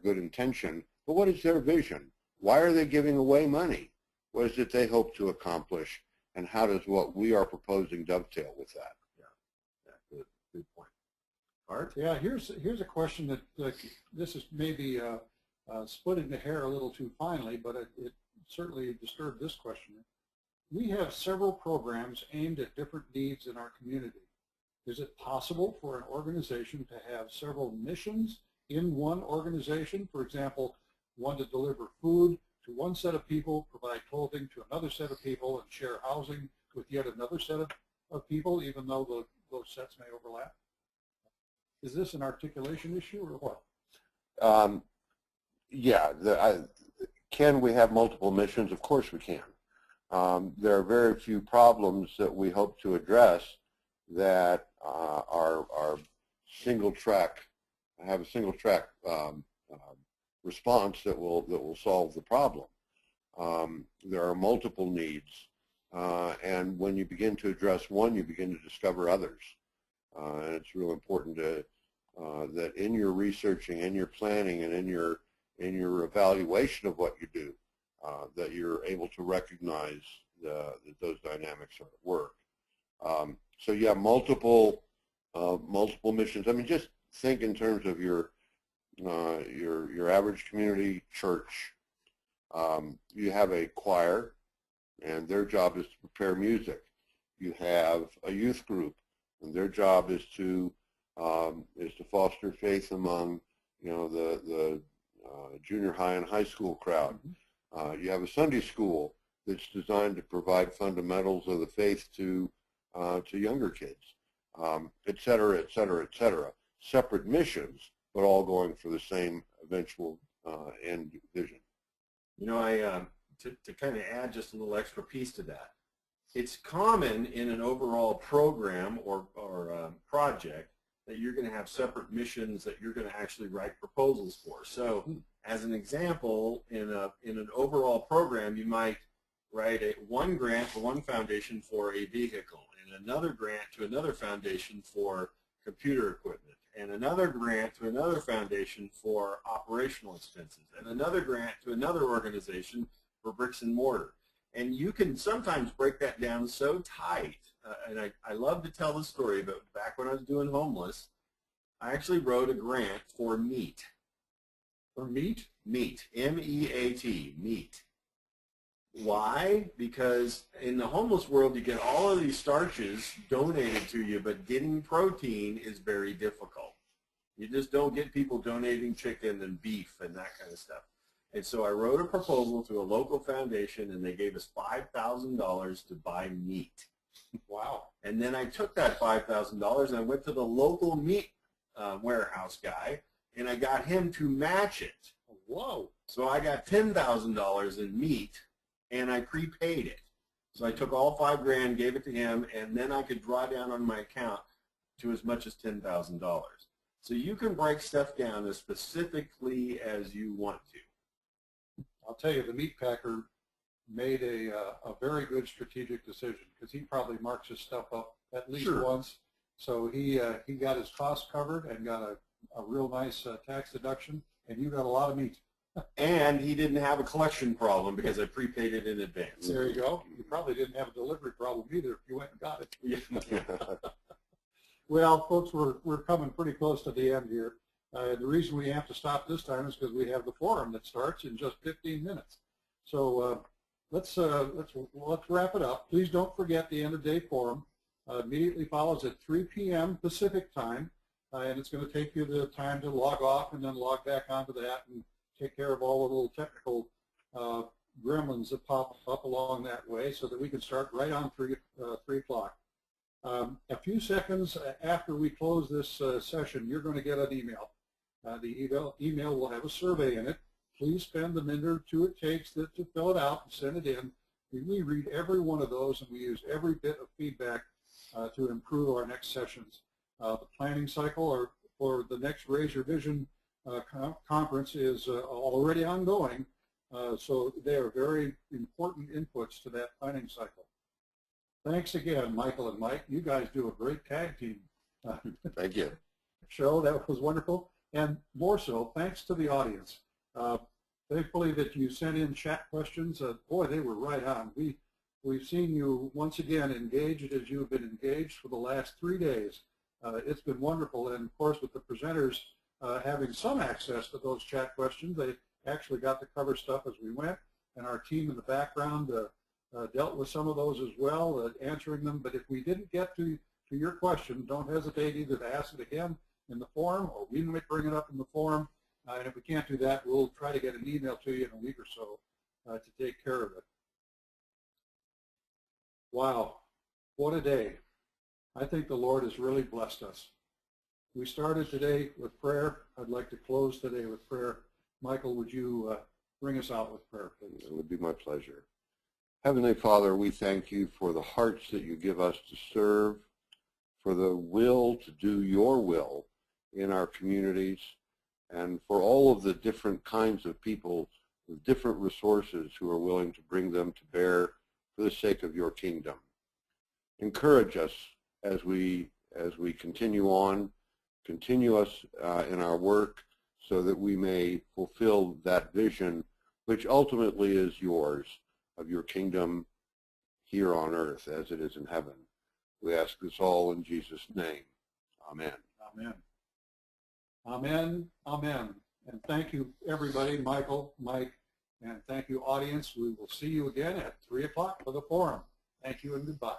good intention. But what is their vision? Why are they giving away money? What is it they hope to accomplish? And how does what we are proposing dovetail with that? Yeah, good point. Art? Yeah, here's a question that this is maybe splitting the hair a little too finely, but it certainly disturbed this questioner. We have several programs aimed at different needs in our community. Is it possible for an organization to have several missions in one organization? For example, one to deliver food to one set of people, provide clothing to another set of people, and share housing with yet another set of people, even though those sets may overlap? Is this an articulation issue or what? Yeah, can we have multiple missions? Of course we can. There are very few problems that we hope to address that are single track, have a single track response that will solve the problem. There are multiple needs, and when you begin to address one, you begin to discover others. And it's real important to that in your researching, in your planning, and in your evaluation of what you do, that you're able to recognize that those dynamics are at work. So yeah, multiple missions. I mean, just think in terms of your average community church. You have a choir, and their job is to prepare music. You have a youth group, and their job is to foster faith among the junior high and high school crowd. You have a Sunday school that's designed to provide fundamentals of the faith to younger kids, et cetera, et cetera, et cetera. Separate missions, but all going for the same eventual end vision. You know, to kind of add just a little extra piece to that, it's common in an overall program or project that you're going to have separate missions that you're going to actually write proposals for. So as an example, in an overall program, you might write one grant for one foundation for a vehicle, and another grant to another foundation for computer equipment, and another grant to another foundation for operational expenses, and another grant to another organization for bricks and mortar. And you can sometimes break that down so tight and I love to tell the story, but back when I was doing homeless, I actually wrote a grant for meat. For meat? Meat, M-E-A-T, meat. Why? Because in the homeless world, you get all of these starches donated to you, but getting protein is very difficult. You just don't get people donating chicken and beef and that kind of stuff. And so I wrote a proposal to a local foundation, and they gave us $5,000 to buy meat. Wow. And then I took that $5,000 and I went to the local meat warehouse guy, and I got him to match it. Whoa. So I got $10,000 in meat, and I prepaid it. So I took all $5,000, gave it to him, and then I could draw down on my account to as much as $10,000. So you can break stuff down as specifically as you want to. I'll tell you, the meat packer made a very good strategic decision, because he probably marks his stuff up at least once. So he got his costs covered and got a real nice tax deduction, and you got a lot of meat. And he didn't have a collection problem because I prepaid it in advance. There you go. You probably didn't have a delivery problem either if you went and got it. Yeah. Well, folks, we're coming pretty close to the end here. The reason we have to stop this time is because we have the forum that starts in just 15 minutes. So let's wrap it up. Please don't forget the end of day forum. Immediately follows at 3 p.m. Pacific time, and it's going to take you the time to log off and then log back onto that and take care of all the little technical gremlins that pop up along that way, so that we can start right on 3 o'clock. A few seconds after we close this session, you're going to get an email. The email will have a survey in it. Please spend the minute or two it takes to fill it out and send it in. We read every one of those, and we use every bit of feedback to improve our next sessions. The planning cycle for the next Raise Your Vision conference is already ongoing, so they are very important inputs to that planning cycle. Thanks again, Michael and Mike. You guys do a great tag team. Thank you. Show. That was wonderful. And more so, thanks to the audience. Thankfully that you sent in chat questions. Boy, they were right on. We've seen you once again engaged as you've been engaged for the last 3 days. It's been wonderful. And of course, with the presenters having some access to those chat questions, they actually got to cover stuff as we went. And our team in the background dealt with some of those as well, answering them. But if we didn't get to your question, don't hesitate either to ask it again in the forum, or we might bring it up in the forum. And if we can't do that, we'll try to get an email to you in a week or so to take care of it. Wow, what a day. I think the Lord has really blessed us. We started today with prayer. I'd like to close today with prayer. Michael, would you bring us out with prayer, please? It would be my pleasure. Heavenly Father, we thank you for the hearts that you give us to serve, for the will to do your will in our communities, and for all of the different kinds of people with different resources who are willing to bring them to bear for the sake of your kingdom. Encourage us as we continue on, continue us in our work so that we may fulfill that vision which ultimately is yours, of your kingdom here on earth as it is in heaven. We ask this all in Jesus' name. Amen. Amen. Amen. Amen. And thank you, everybody, Michael, Mike, and thank you, audience. We will see you again at 3 o'clock for the forum. Thank you and goodbye.